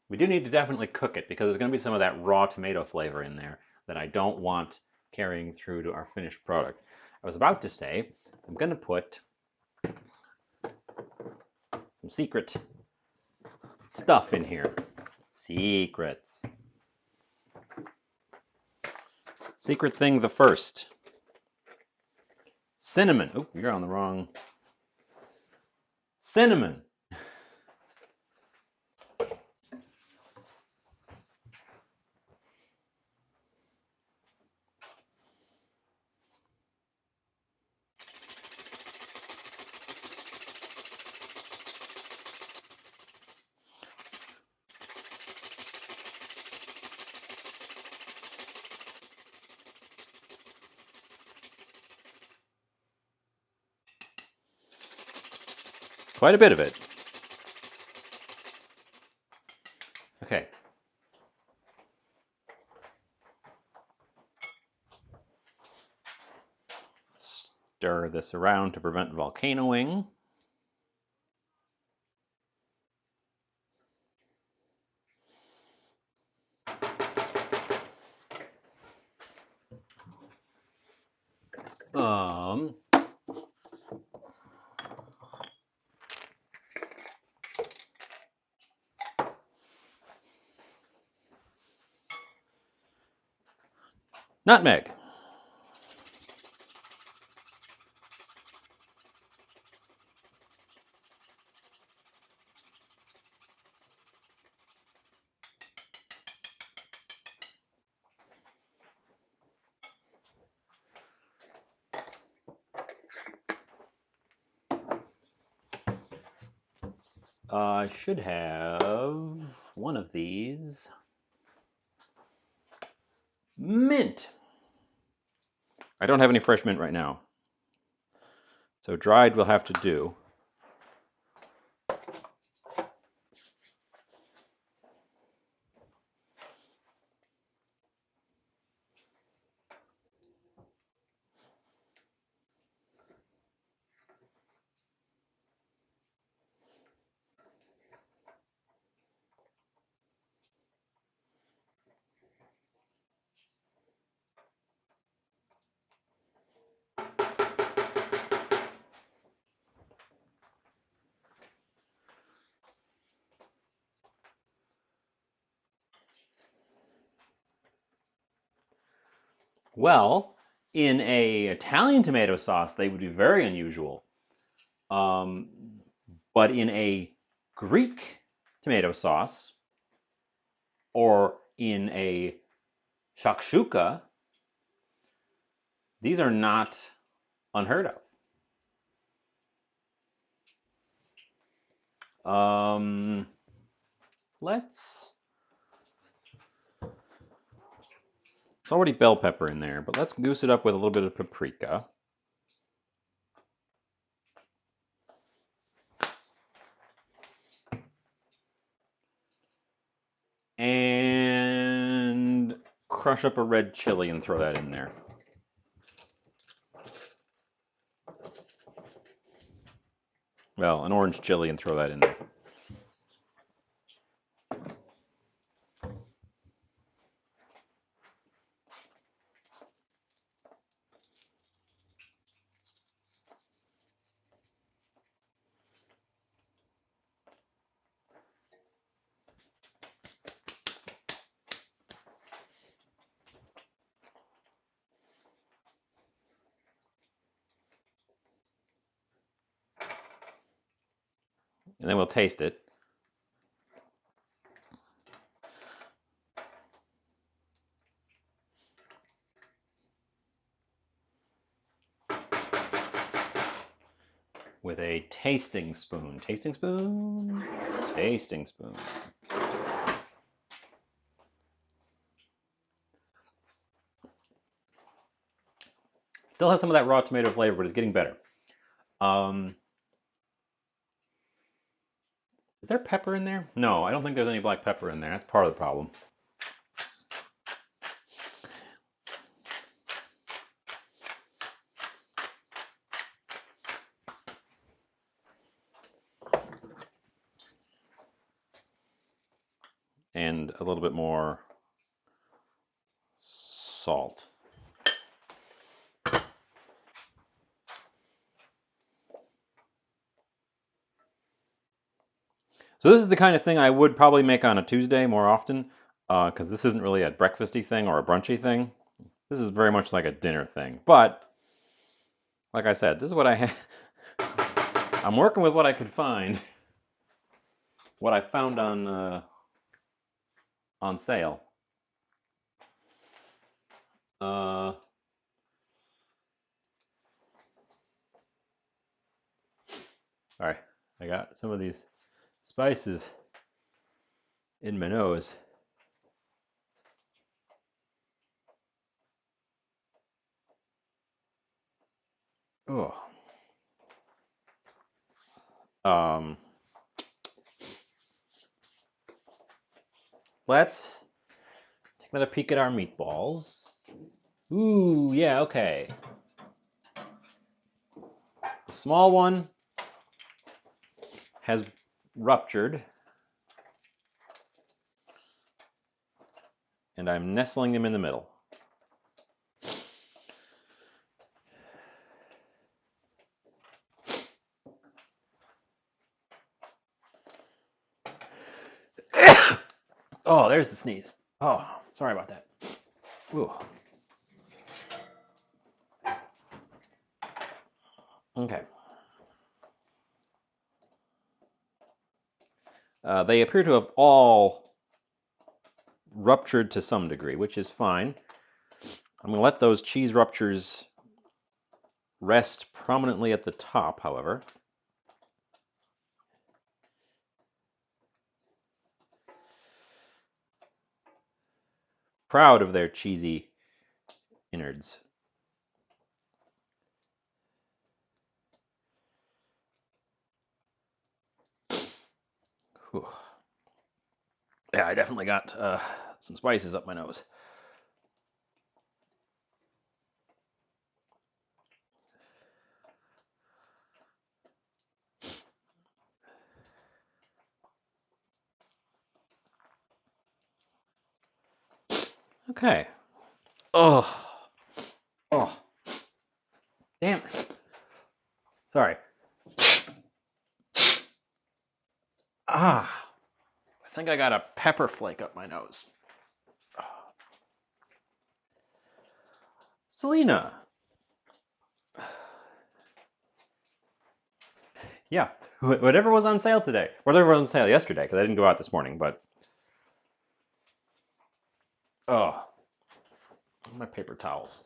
We do need to definitely cook it because there's going to be some of that raw tomato flavor in there that I don't want carrying through to our finished product. I was about to say I'm going to put some secret stuff in here. Secrets. Secret thing the first. Cinnamon. Oh, you're on the wrong. Cinnamon. Quite a bit of it. Okay. Stir this around to prevent volcanoing. Nutmeg. I should have one of these. Mint. I don't have any fresh mint right now, so dried will have to do. Well, in a Italian tomato sauce, they would be very unusual. Um, but in a Greek tomato sauce or in a shakshuka, these are not unheard of. Let's. It's already bell pepper in there, but let's goose it up with a little bit of paprika. And crush up a red chili and throw that in there. Well, an orange chili and throw that in there. And then we'll taste it. With a tasting spoon. Tasting spoon? Tasting spoon. Still has some of that raw tomato flavor, but it's getting better. Is there pepper in there? No, I don't think there's any black pepper in there. That's part of the problem. And a little bit more salt. So this is the kind of thing I would probably make on a Tuesday more often, because this isn't really a breakfasty thing or a brunchy thing. This is very much like a dinner thing. But like I said, this is what I have. I'm working with what I could find, what I found on sale. All right, I got some of these spices in my nose. Oh. Let's take another peek at our meatballs. Ooh, yeah, okay. The small one has ruptured, and I'm nestling them in the middle. Oh, there's the sneeze. Oh, sorry about that. Ooh. Okay. They appear to have all ruptured to some degree, which is fine. I'm going to let those cheese ruptures rest prominently at the top, however. Proud of their cheesy innards. Whew. Yeah, I definitely got some spices up my nose. Okay. Oh. Oh. Damn it. Sorry. Ah. I think I got a pepper flake up my nose. Selena. Yeah, whatever was on sale today. Whatever was on sale yesterday, because I didn't go out this morning, but... Oh, my paper towels.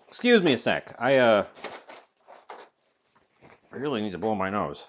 Excuse me a sec. I really need to blow my nose.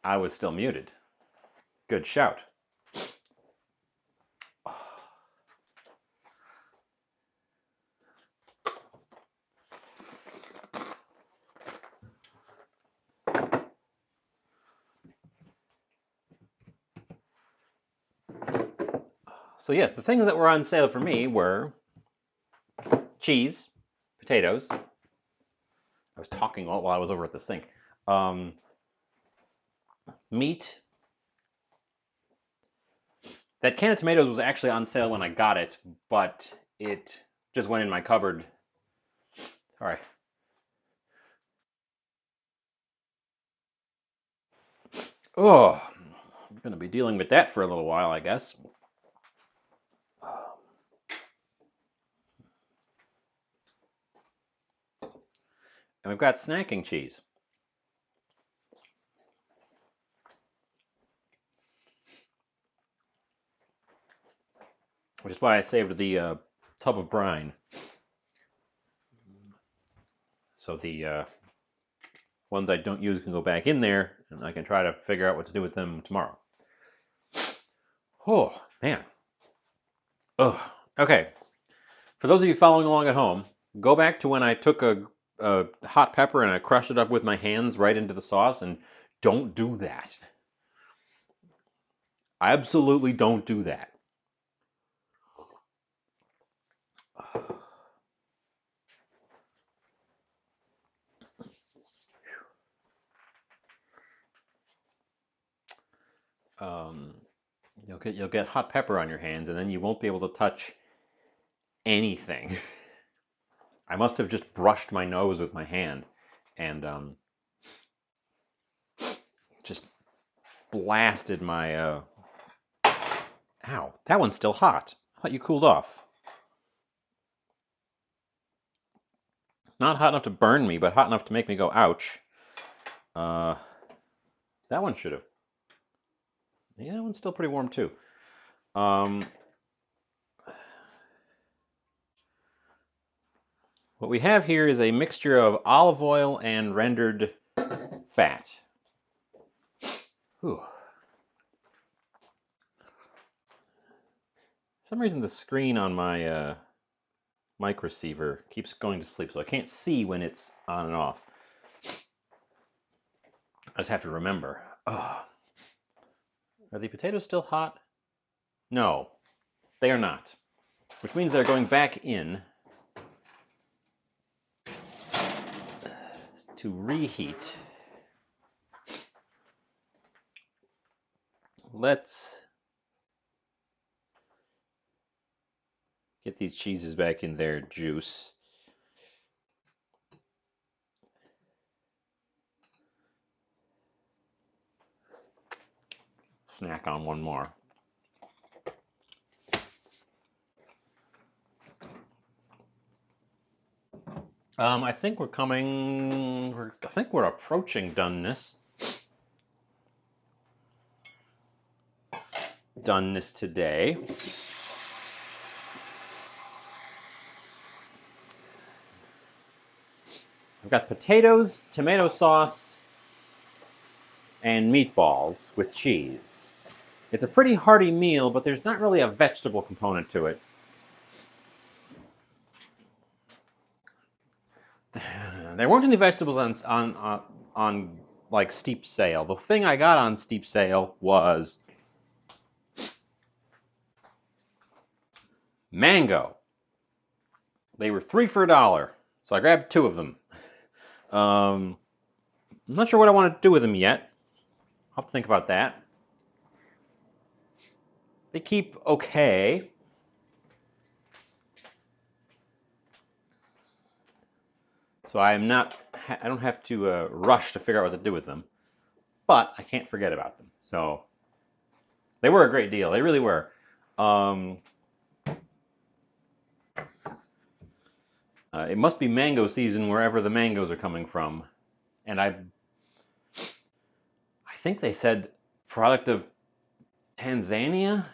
I was still muted. Good shout. So yes, the things that were on sale for me were cheese, potatoes. I was talking while I was over at the sink. Meat. That can of tomatoes was actually on sale when I got it, but it just went in my cupboard. All right. Oh, I'm going to be dealing with that for a little while, I guess. And we've got snacking cheese. Which is why I saved the tub of brine. So the ones I don't use can go back in there, and I can try to figure out what to do with them tomorrow. Oh, man. Ugh. Okay. For those of you following along at home, go back to when I took a hot pepper and I crushed it up with my hands right into the sauce, and don't do that. Absolutely don't do that. Um, you'll get hot pepper on your hands, and then you won't be able to touch anything. I must have just brushed my nose with my hand, and just blasted my. Ow! That one's still hot. I thought you cooled off. Not hot enough to burn me, but hot enough to make me go ouch. That one should have. Yeah, that one's still pretty warm too. What we have here is a mixture of olive oil and rendered fat. Whew. For some reason, the screen on my mic receiver keeps going to sleep, so I can't see when it's on and off. I just have to remember. Oh. Are the potatoes still hot? No, they are not. Which means they're going back in to reheat. Let's Get these cheeses back in their juice. Snack on one more. I think we're coming. I think we're approaching doneness. Doneness today. I've got potatoes, tomato sauce, and meatballs with cheese. It's a pretty hearty meal, but there's not really a vegetable component to it. There weren't any vegetables on like steep sale. The thing I got on steep sale was mango. They were 3 for $1, so I grabbed 2 of them. I'm not sure what I want to do with them yet. I'll have to think about that. They keep okay. So I don't have to rush to figure out what to do with them. But I can't forget about them. So they were a great deal. They really were. It must be mango season wherever the mangoes are coming from. And I think they said product of Tanzania?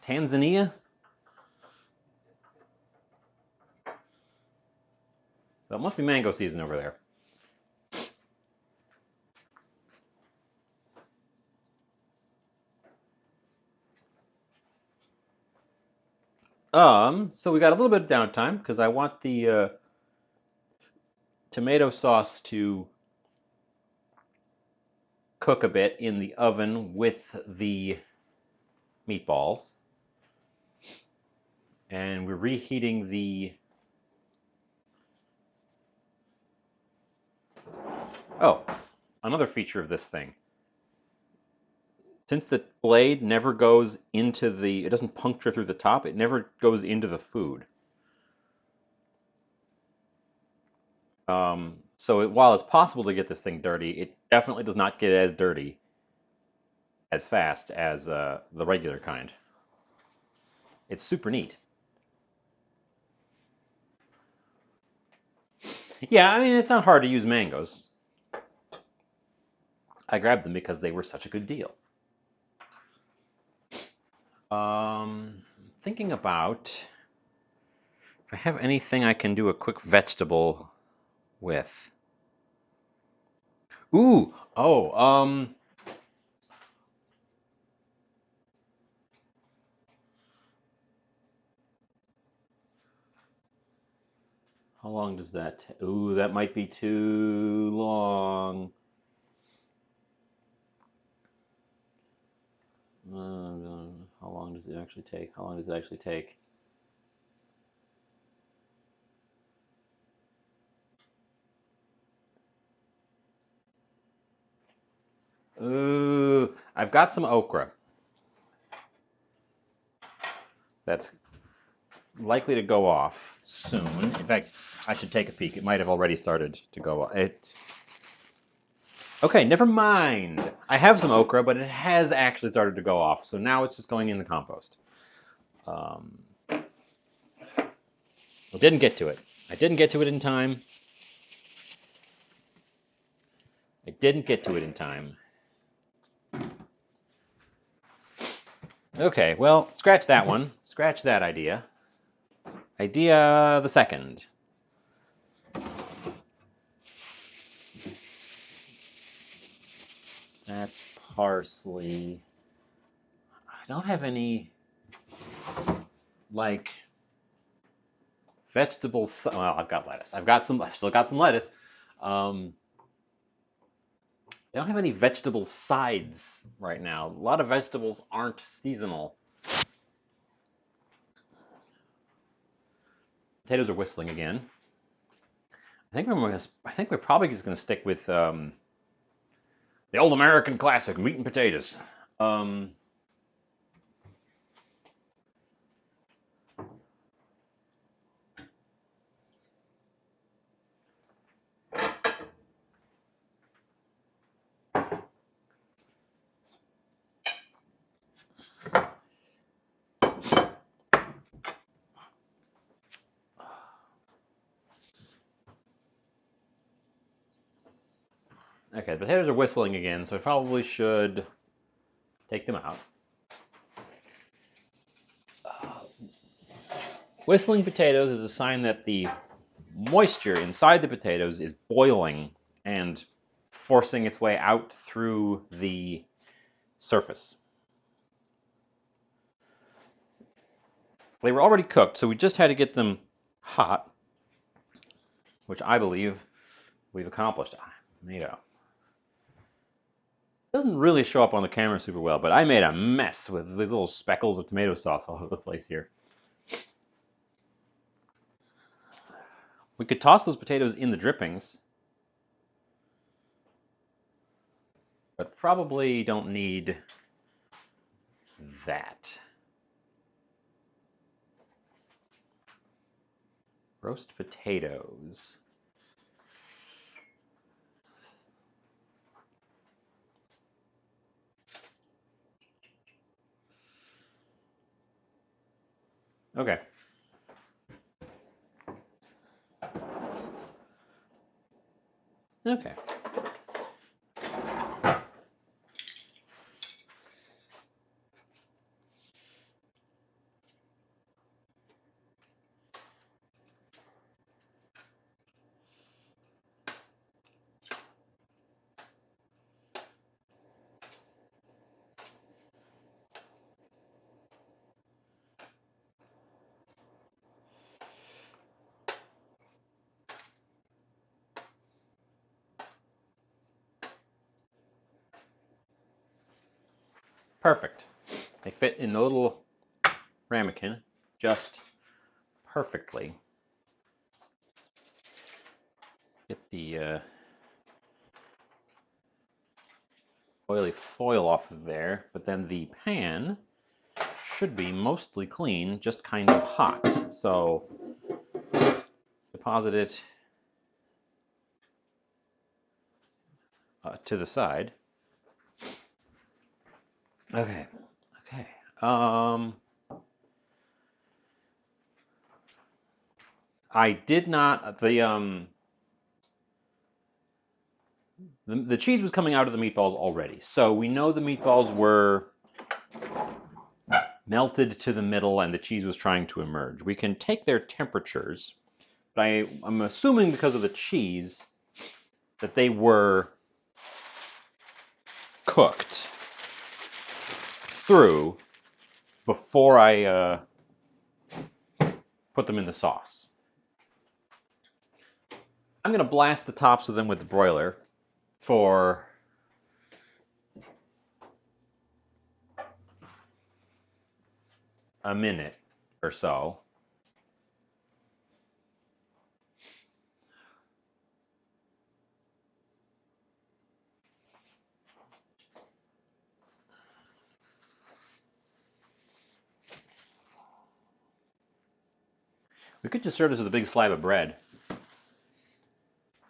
Tanzania? So it must be mango season over there. So we got a little bit of downtime because I want the tomato sauce to cook a bit in the oven with the meatballs. And we're reheating the... Oh, another feature of this thing. Since the blade never goes into it doesn't puncture through the top, it never goes into the food. So while it's possible to get this thing dirty, it definitely does not get as dirty as fast as the regular kind. It's super neat. Yeah, I mean, it's not hard to use mangoes. I grabbed them because they were such a good deal. Thinking about if I have anything I can do a quick vegetable with. Ooh, oh, how long does that take? Ooh, that might be too long. How long does it actually take? How long does it actually take? Ooh, I've got some okra. That's likely to go off soon. In fact, I should take a peek. It might have already started to go off. Okay, never mind. I have some okra, but it has actually started to go off. So now it's just going in the compost. I didn't get to it. I didn't get to it in time. I didn't get to it in time. Okay, well, scratch that one. Scratch that idea. Idea the second. That's parsley. I don't have any, like, vegetables. Well, I've got lettuce. I've still got some lettuce. I don't have any vegetable sides right now. A lot of vegetables aren't seasonal. Potatoes are whistling again. I think we're probably just gonna stick with the old American classic, meat and potatoes. Okay, the potatoes are whistling again, so I probably should take them out. Whistling potatoes is a sign that the moisture inside the potatoes is boiling and forcing its way out through the surface. They were already cooked, so we just had to get them hot, which I believe we've accomplished. Tomato. Doesn't really show up on the camera super well, but I made a mess with the little speckles of tomato sauce all over the place here. We could toss those potatoes in the drippings, but probably don't need that. Roast potatoes. Okay. Okay. Perfect. They fit in the little ramekin just perfectly. Get the oily foil off of there, but then the pan should be mostly clean, just kind of hot. So deposit it to the side. Okay. Okay. I did not the cheese was coming out of the meatballs already, so we know the meatballs were melted to the middle and the cheese was trying to emerge. We can take their temperatures, but I'm assuming because of the cheese that they were cooked through before I put them in the sauce. I'm going to blast the tops of them with the broiler for a minute or so. We could just serve this with a big slab of bread.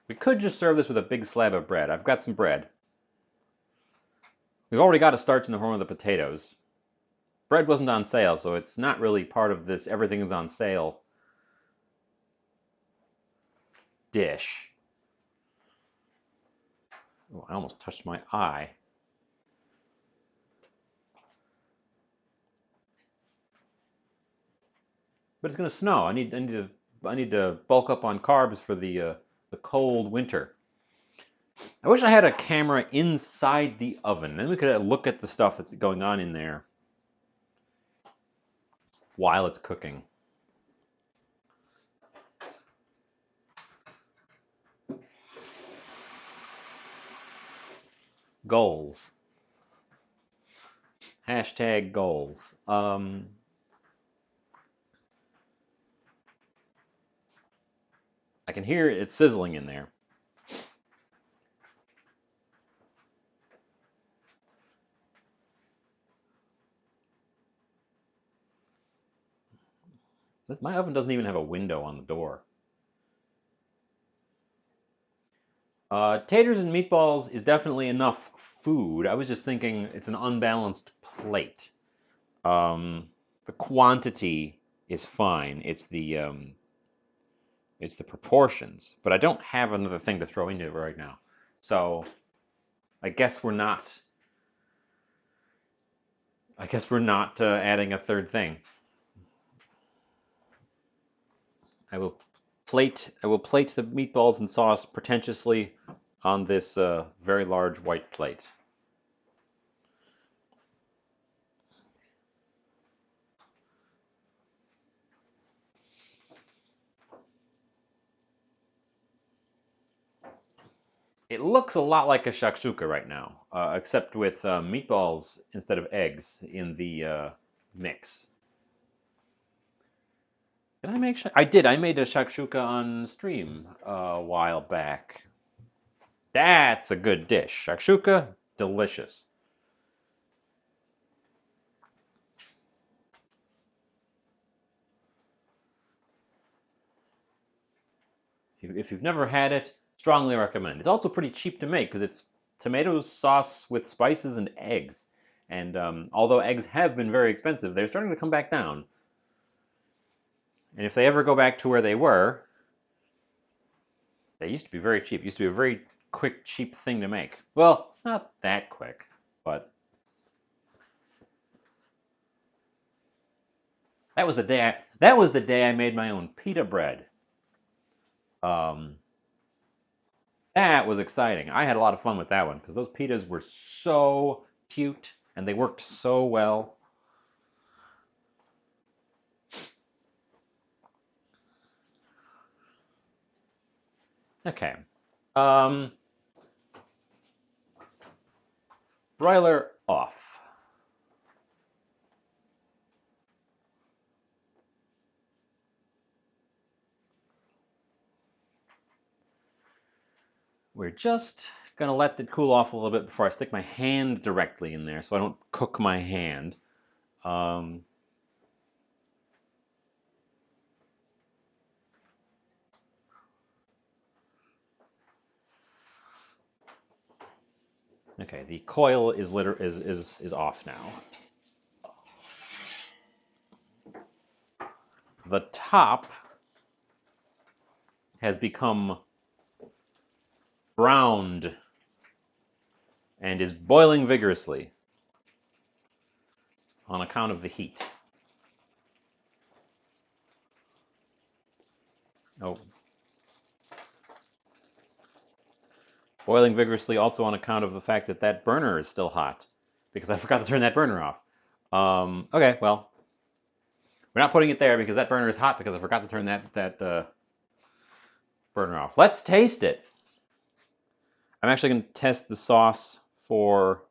We could just serve this with a big slab of bread. I've got some bread. We've already got a starch in the form of the potatoes. Bread wasn't on sale, so it's not really part of this everything is on sale dish. Oh, I almost touched my eye. But it's going to snow. I need to bulk up on carbs for the cold winter. I wish I had a camera inside the oven. Then we could look at the stuff that's going on in there while it's cooking. Goals. Hashtag goals. I can hear it sizzling in there. My oven doesn't even have a window on the door. Taters and meatballs is definitely enough food. I was just thinking it's an unbalanced plate. The quantity is fine. It's the proportions. But I don't have another thing to throw into it right now. So I guess we're not. I guess we're not adding a third thing. I will plate the meatballs and sauce pretentiously on this very large white plate. It looks a lot like a shakshuka right now, except with meatballs instead of eggs in the mix. Did I make? I did. I made a shakshuka on stream a while back. That's a good dish. Shakshuka, delicious. If you've never had it, strongly recommend. It's also pretty cheap to make because it's tomato sauce with spices and eggs. And although eggs have been very expensive, they're starting to come back down. And if they ever go back to where they were, they used to be very cheap. It used to be a very quick, cheap thing to make. Well, not that quick, but that was the day I made my own pita bread. Um, that was exciting. I had a lot of fun with that one because those pitas were so cute and they worked so well. Okay. Um, broiler off. We're just gonna let it cool off a little bit before I stick my hand directly in there so I don't cook my hand. Um, okay, the coil is off now. The top has become browned and is boiling vigorously on account of the heat. Oh, boiling vigorously also on account of the fact that that burner is still hot because I forgot to turn that burner off. Okay, well, we're not putting it there because that burner is hot because I forgot to turn that burner off. Let's taste it. I'm actually going to test the sauce for.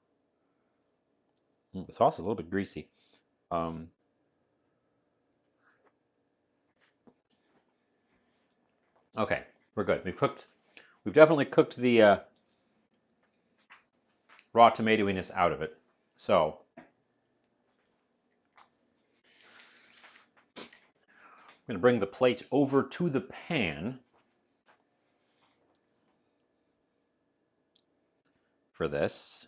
The sauce is a little bit greasy. Um, okay, we're good. We've definitely cooked the raw tomatoiness out of it. So I'm going to bring the plate over to the pan for this.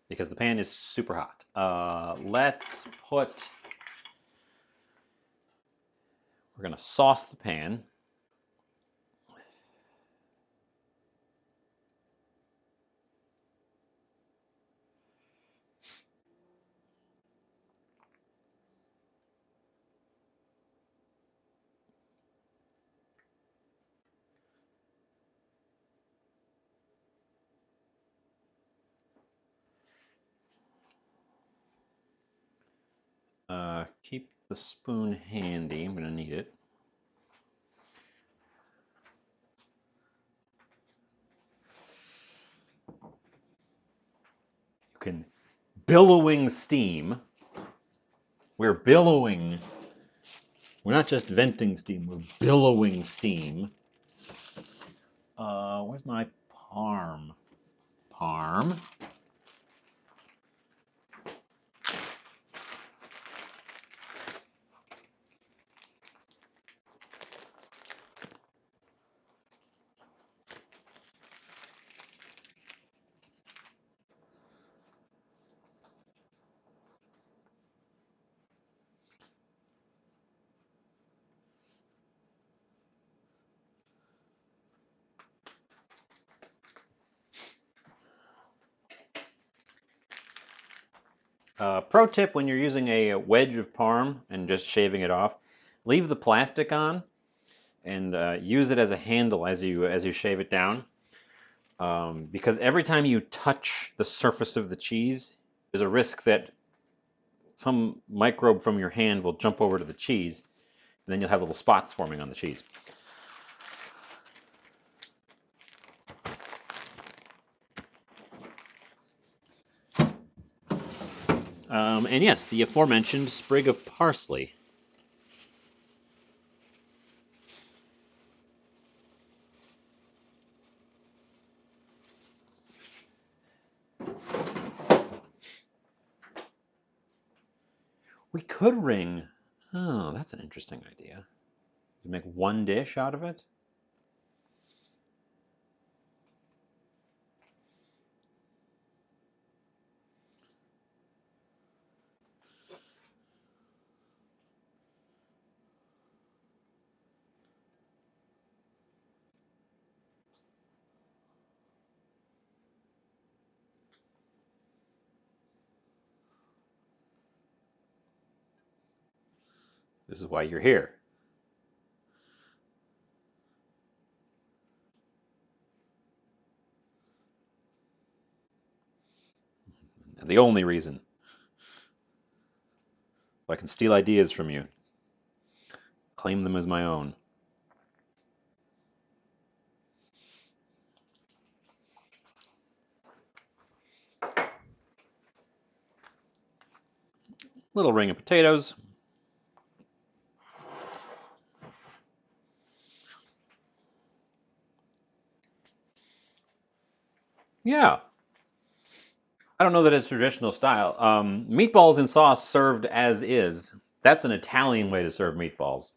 Because the pan is super hot. We're going to sauce the pan. Keep the spoon handy. I'm going to need it. You can billowing steam. We're billowing. We're not just venting steam. We're billowing steam. Where's my parm? parm. Pro tip when you're using a wedge of parm and just shaving it off, leave the plastic on and use it as a handle as you shave it down. Because every time you touch the surface of the cheese, there's a risk that some microbe from your hand will jump over to the cheese, and then you'll have little spots forming on the cheese. And yes, the aforementioned sprig of parsley. We could ring. Oh, that's an interesting idea. You make one dish out of it? This is why you're here. And the only reason. So I can steal ideas from you, claim them as my own. Little ring of potatoes. Yeah. I don't know that it's traditional style. Meatballs in sauce served as is. That's an Italian way to serve meatballs.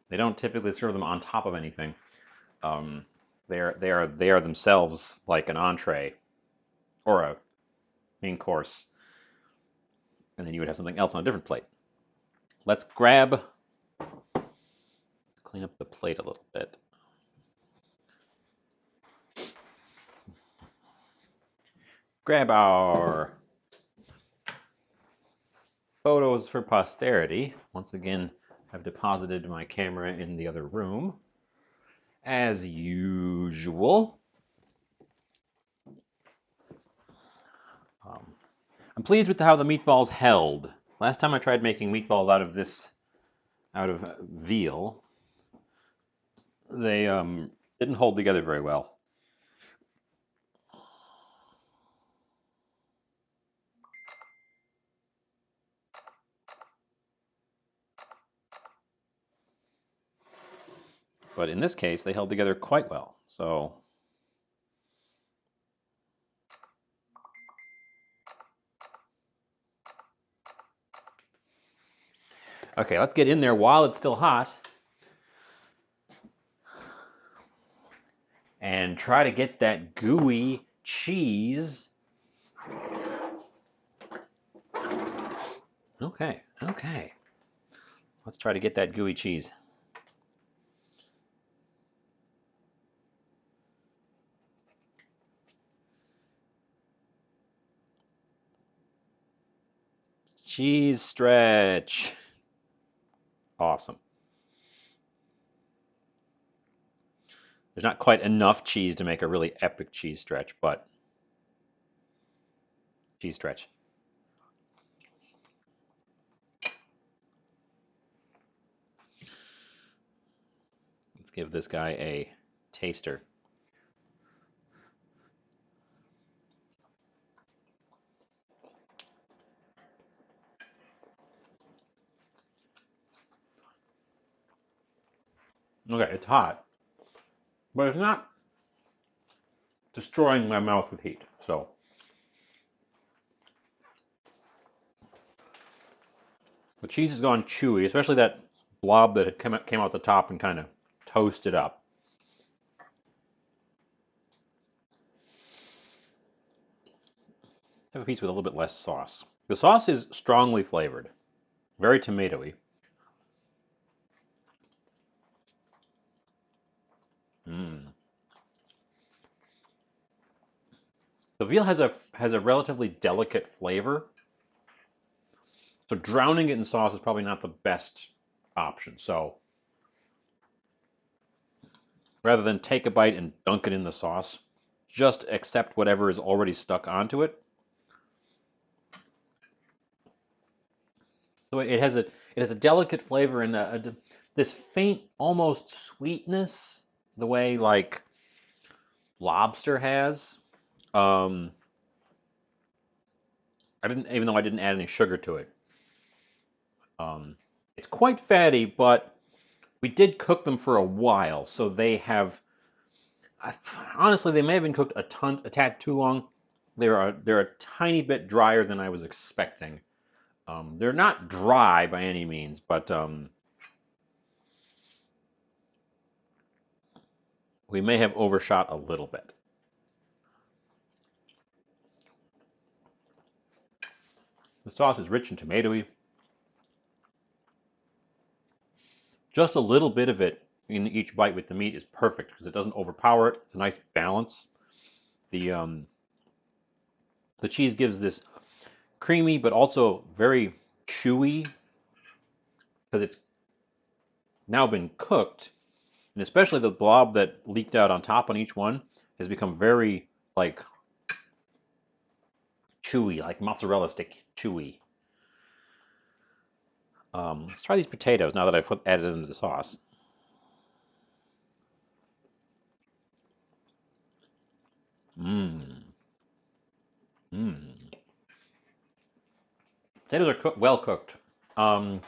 They don't typically serve them on top of anything. Um, they are themselves like an entree or a main course, and then you would have something else on a different plate. Let's clean up the plate a little bit. Grab our photos for posterity. Once again, I've deposited my camera in the other room, as usual. I'm pleased with how the meatballs held. Last time I tried making meatballs out of veal, they didn't hold together very well. But in this case, they held together quite well. So okay, let's get in there while it's still hot and try to get that gooey cheese. Okay, okay. Let's try to get that gooey cheese. Cheese stretch. Awesome. There's not quite enough cheese to make a really epic cheese stretch, but cheese stretch. Let's give this guy a taster. Okay, it's hot, but it's not destroying my mouth with heat. So the cheese has gone chewy, especially that blob that had came out the top and kind of toasted up. Have a piece with a little bit less sauce. The sauce is strongly flavored, very tomatoey. Mm. The veal has a relatively delicate flavor, so drowning it in sauce is probably not the best option. So rather than take a bite and dunk it in the sauce, just accept whatever is already stuck onto it. So it has a delicate flavor and this faint, almost sweetness, the way like lobster has. Um, even though I didn't add any sugar to it. Um, it's quite fatty, but we did cook them for a while, so they have. Honestly, they may have been cooked a tad too long. They're a tiny bit drier than I was expecting. They're not dry by any means, but we may have overshot a little bit. The sauce is rich and tomatoey. Just a little bit of it in each bite with the meat is perfect because it doesn't overpower it. It's a nice balance. The the cheese gives this creamy but also very chewy because it's now been cooked, and especially the blob that leaked out on top on each one has become very like chewy, like mozzarella stick chewy. Let's try these potatoes now that I've added them to the sauce. Mmm. Mmm. Potatoes are well cooked. Um,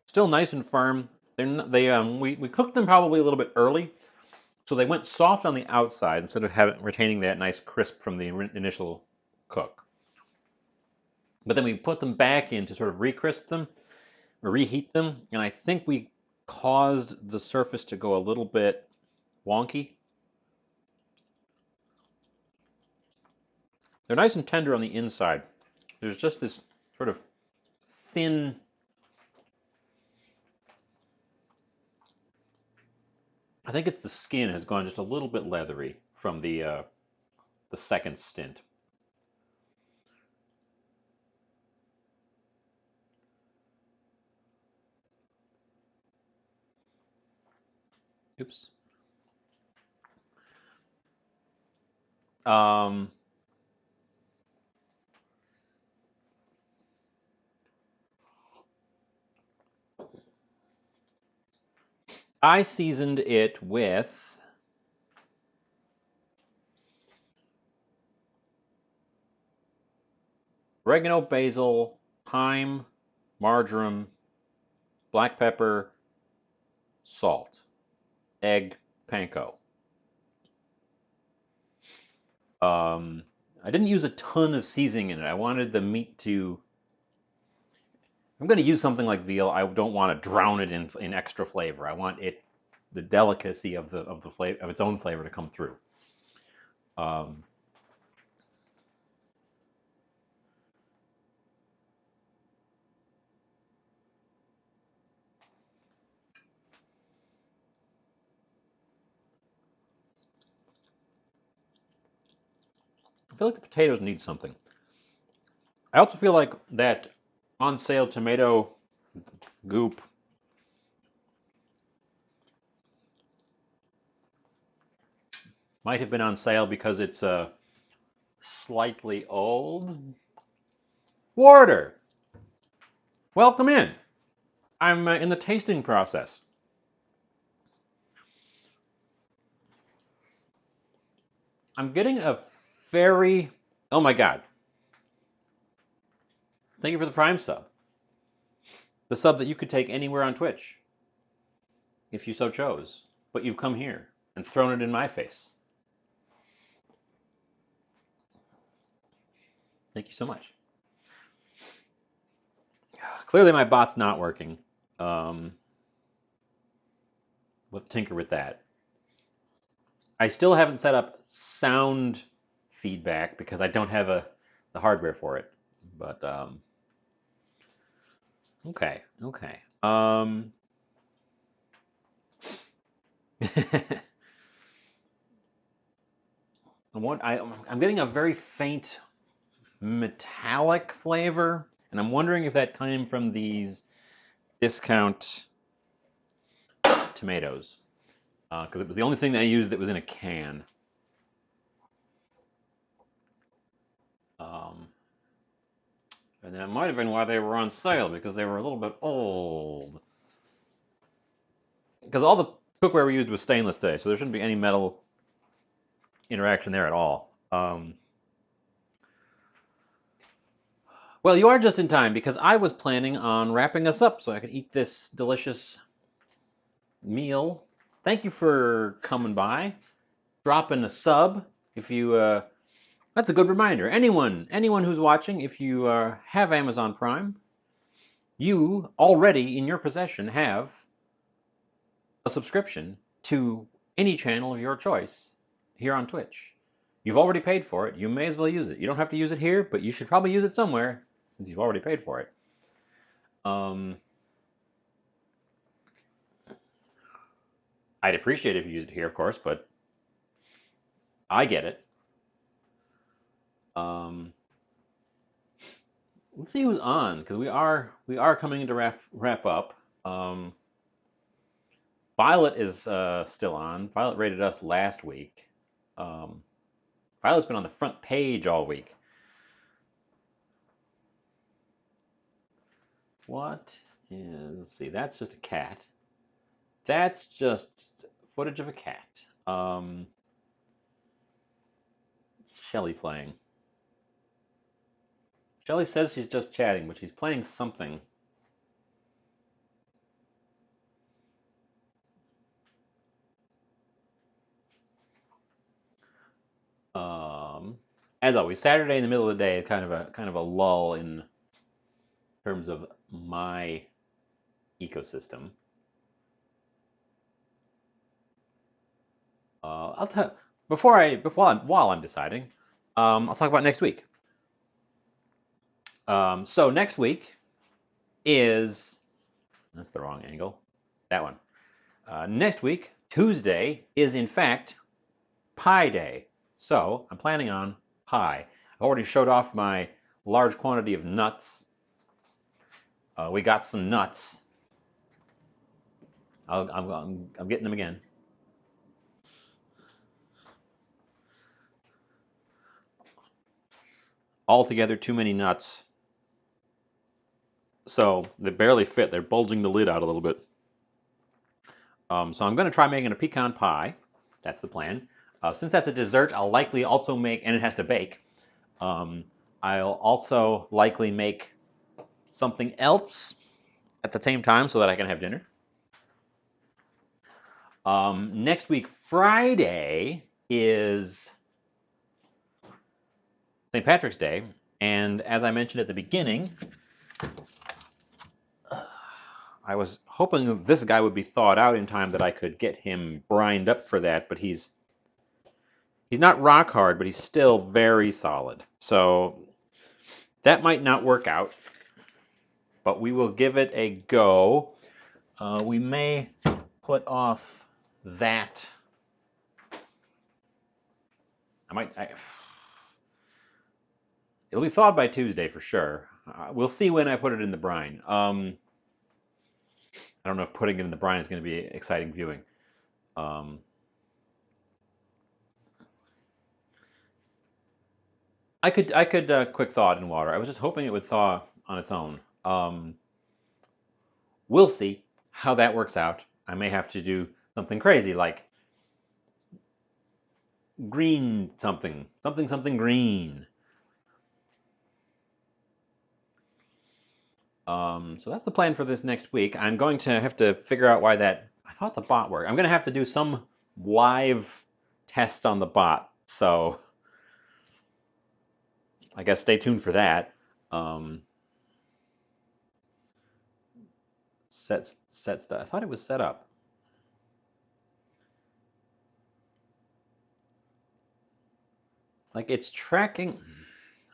Still nice and firm. We cooked them probably a little bit early, so they went soft on the outside instead of retaining that nice crisp from the initial cook. But then we put them back in to sort of re-crisp them or reheat them, and I think we caused the surface to go a little bit wonky. They're nice and tender on the inside. There's just this sort of thin. I think it's the skin has gone just a little bit leathery from the second stint. Oops. Um, I seasoned it with oregano, basil, thyme, marjoram, black pepper, salt, egg, panko. Um, I didn't use a ton of seasoning in it. I wanted the meat to. I'm going to use something like veal. I don't want to drown it in extra flavor. I want the delicacy of the flavor of its own flavor to come through. Um, I feel like the potatoes need something. I also feel like that on sale tomato goop might have been on sale because it's slightly old. Warder, welcome in. I'm in the tasting process. I'm getting a very. Oh my god. Thank you for the Prime sub. The sub that you could take anywhere on Twitch if you so chose. But you've come here and thrown it in my face. Thank you so much. Clearly my bot's not working. We'll tinker with that. I still haven't set up sound feedback because I don't have the hardware for it. But okay. I'm getting a very faint metallic flavor, and I'm wondering if that came from these discount tomatoes, because it was the only thing that I used that was in a can. And that might have been why they were on sale, because they were a little bit old. Because all the cookware we used was stainless today, so there shouldn't be any metal interaction there at all. Well, you are just in time, because I was planning on wrapping us up so I could eat this delicious meal. Thank you for coming by, dropping a sub. If you, that's a good reminder. Anyone who's watching, if you have Amazon Prime, you already in your possession have a subscription to any channel of your choice here on Twitch. You've already paid for it. You may as well use it. You don't have to use it here, but you should probably use it somewhere since you've already paid for it. I'd appreciate it if you used it here, of course, but I get it. Let's see who's on, because we are coming to wrap up. Violet is still on. Violet rated us last week. Violet's been on the front page all week. What is, let's see, that's just a cat. That's just footage of a cat. It's Shelly playing. Shelly says she's just chatting, but she's playing something. As always, Saturday in the middle of the day is kind of a lull in terms of my ecosystem. I'll tell while I'm deciding. I'll talk about next week. So next week is, that's the wrong angle. That one. Next week, Tuesday, is in fact Pie Day. So I'm planning on pie. I've already showed off my large quantity of nuts. We got some nuts. I'm getting them again. Altogether, too many nuts. So they barely fit. They're bulging the lid out a little bit. So I'm going to try making a pecan pie. That's the plan. Since that's a dessert, I'll likely also make, and it has to bake, I'll also likely make something else at the same time so that I can have dinner. Next week, Friday, is St. Patrick's Day, and as I mentioned at the beginning, I was hoping this guy would be thawed out in time that I could get him brined up for that, but he's not rock hard, but he's still very solid. So that might not work out, but we will give it a go. We may put off that. It'll be thawed by Tuesday for sure. We'll see when I put it in the brine. I don't know if putting it in the brine is going to be exciting viewing. I could quick thaw it in water. I was just hoping it would thaw on its own. We'll see how that works out. I may have to do something crazy like green something green. So that's the plan for this next week. I'm going to have to figure out why that, I thought the bot worked. I'm going to have to do some live test on the bot. So I guess stay tuned for that. Um, set stuff. I thought it was set up. Like it's tracking.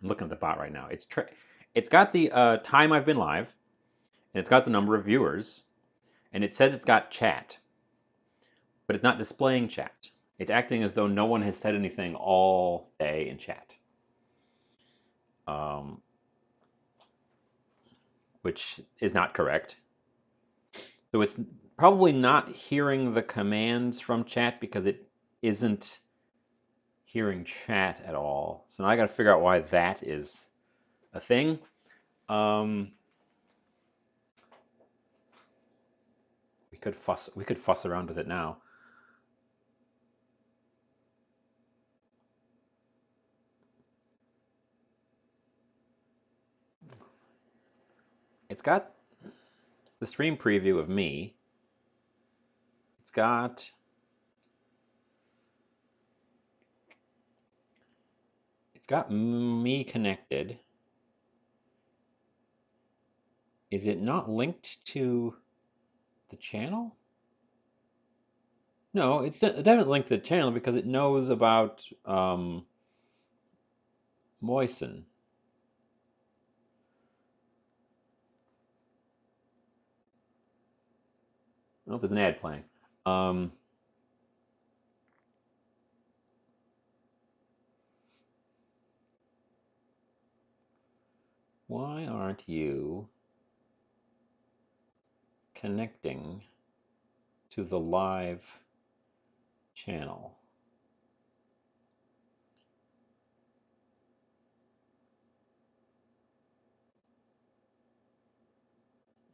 I'm looking at the bot right now. It's got the time I've been live, and it's got the number of viewers, and it says it's got chat, but it's not displaying chat. It's acting as though no one has said anything all day in chat, um, which is not correct. So it's probably not hearing the commands from chat because it isn't hearing chat at all. So now I got to figure out why that is a thing. Um, we could fuss around with it now. It's got the stream preview of me. It's got me connected. Is it not linked to the channel? No, it doesn't link to the channel because it knows about Moisten. Oh, there's an ad playing. Why aren't you connecting to the live channel?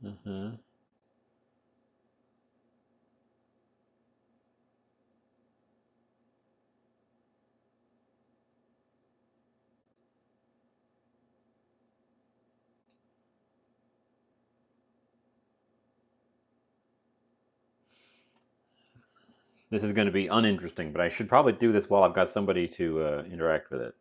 Mm-hmm. This is going to be uninteresting, but I should probably do this while I've got somebody to interact with it.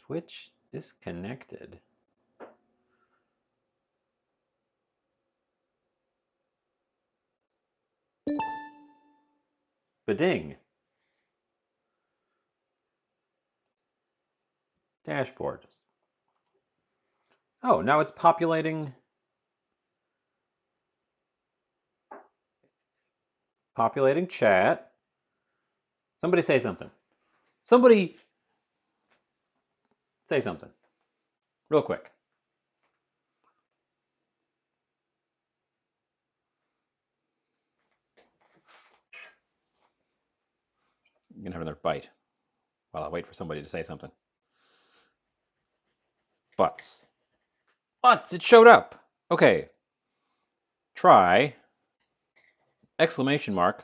Twitch disconnected. Bading. Dashboard. Oh, now it's populating chat. Somebody say something. Somebody say something. Real quick. You can have another bite while I wait for somebody to say something. Butts. Butts! It showed up! Okay. Try exclamation mark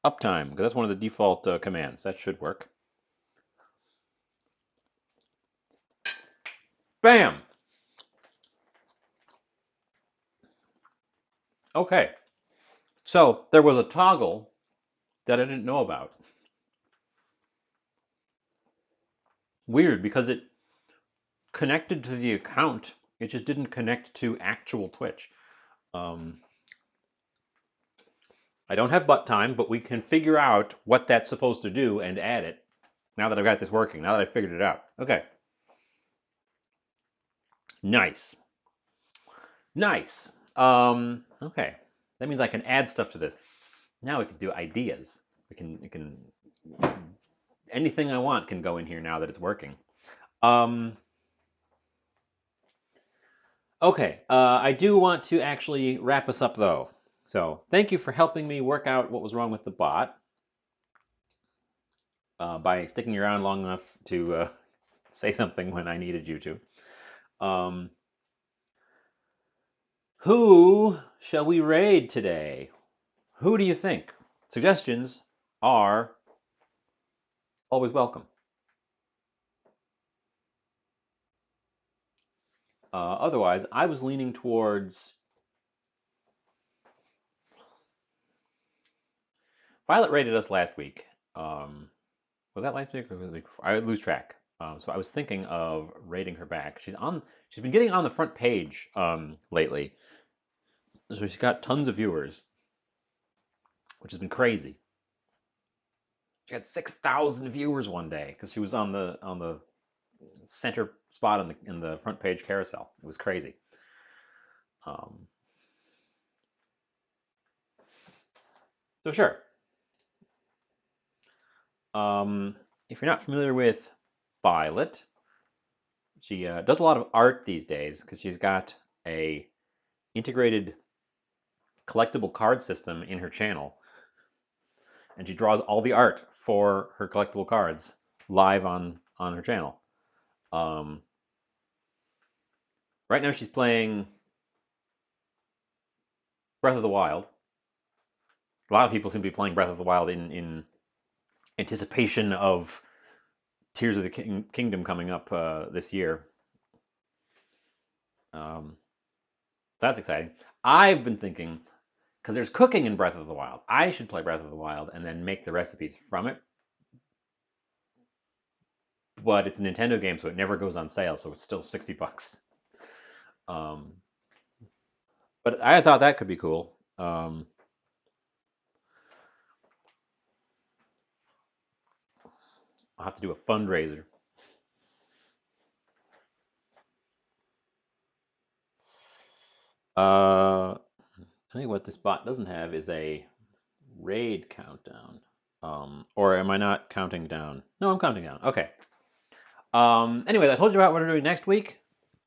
uptime, because that's one of the default commands. That should work. Bam! Okay. So there was a toggle that I didn't know about. Weird, because it connected to the account. It just didn't connect to actual Twitch. I don't have butt time, but we can figure out what that's supposed to do and add it. Now that I've got this working, now that I've figured it out. Okay. Nice. Nice. Okay. That means I can add stuff to this. Now we can do ideas. We can anything I want can go in here now that it's working. Okay, I do want to actually wrap us up though. So thank you for helping me work out what was wrong with the bot by sticking around long enough to say something when I needed you to. Who shall we raid today? Who do you think? Suggestions are always welcome. Otherwise, I was leaning towards Violet rated us last week. Was that last week or the week before? I lose track. So I was thinking of rating her back. She's been getting on the front page lately. So she's got tons of viewers, which has been crazy. She had 6,000 viewers one day because she was on the center spot in the front page carousel. It was crazy. Um, so sure. If you're not familiar with Violet, she does a lot of art these days because she's got a integrated collectible card system in her channel, and she draws all the art for her collectible cards live on her channel. Um, right now, she's playing Breath of the Wild. A lot of people seem to be playing Breath of the Wild in anticipation of Tears of the Kingdom coming up this year. Um, that's exciting. I've been thinking, because there's cooking in Breath of the Wild, I should play Breath of the Wild and then make the recipes from it. But it's a Nintendo game, so it never goes on sale, so it's still $60. Um, but I thought that could be cool. I'll have to do a fundraiser. Tell you what this bot doesn't have is a raid countdown. Or am I not counting down? No, I'm counting down. Okay. Anyway, I told you about what we're doing next week.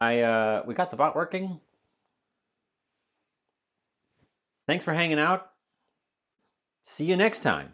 We got the bot working. Thanks for hanging out. See you next time.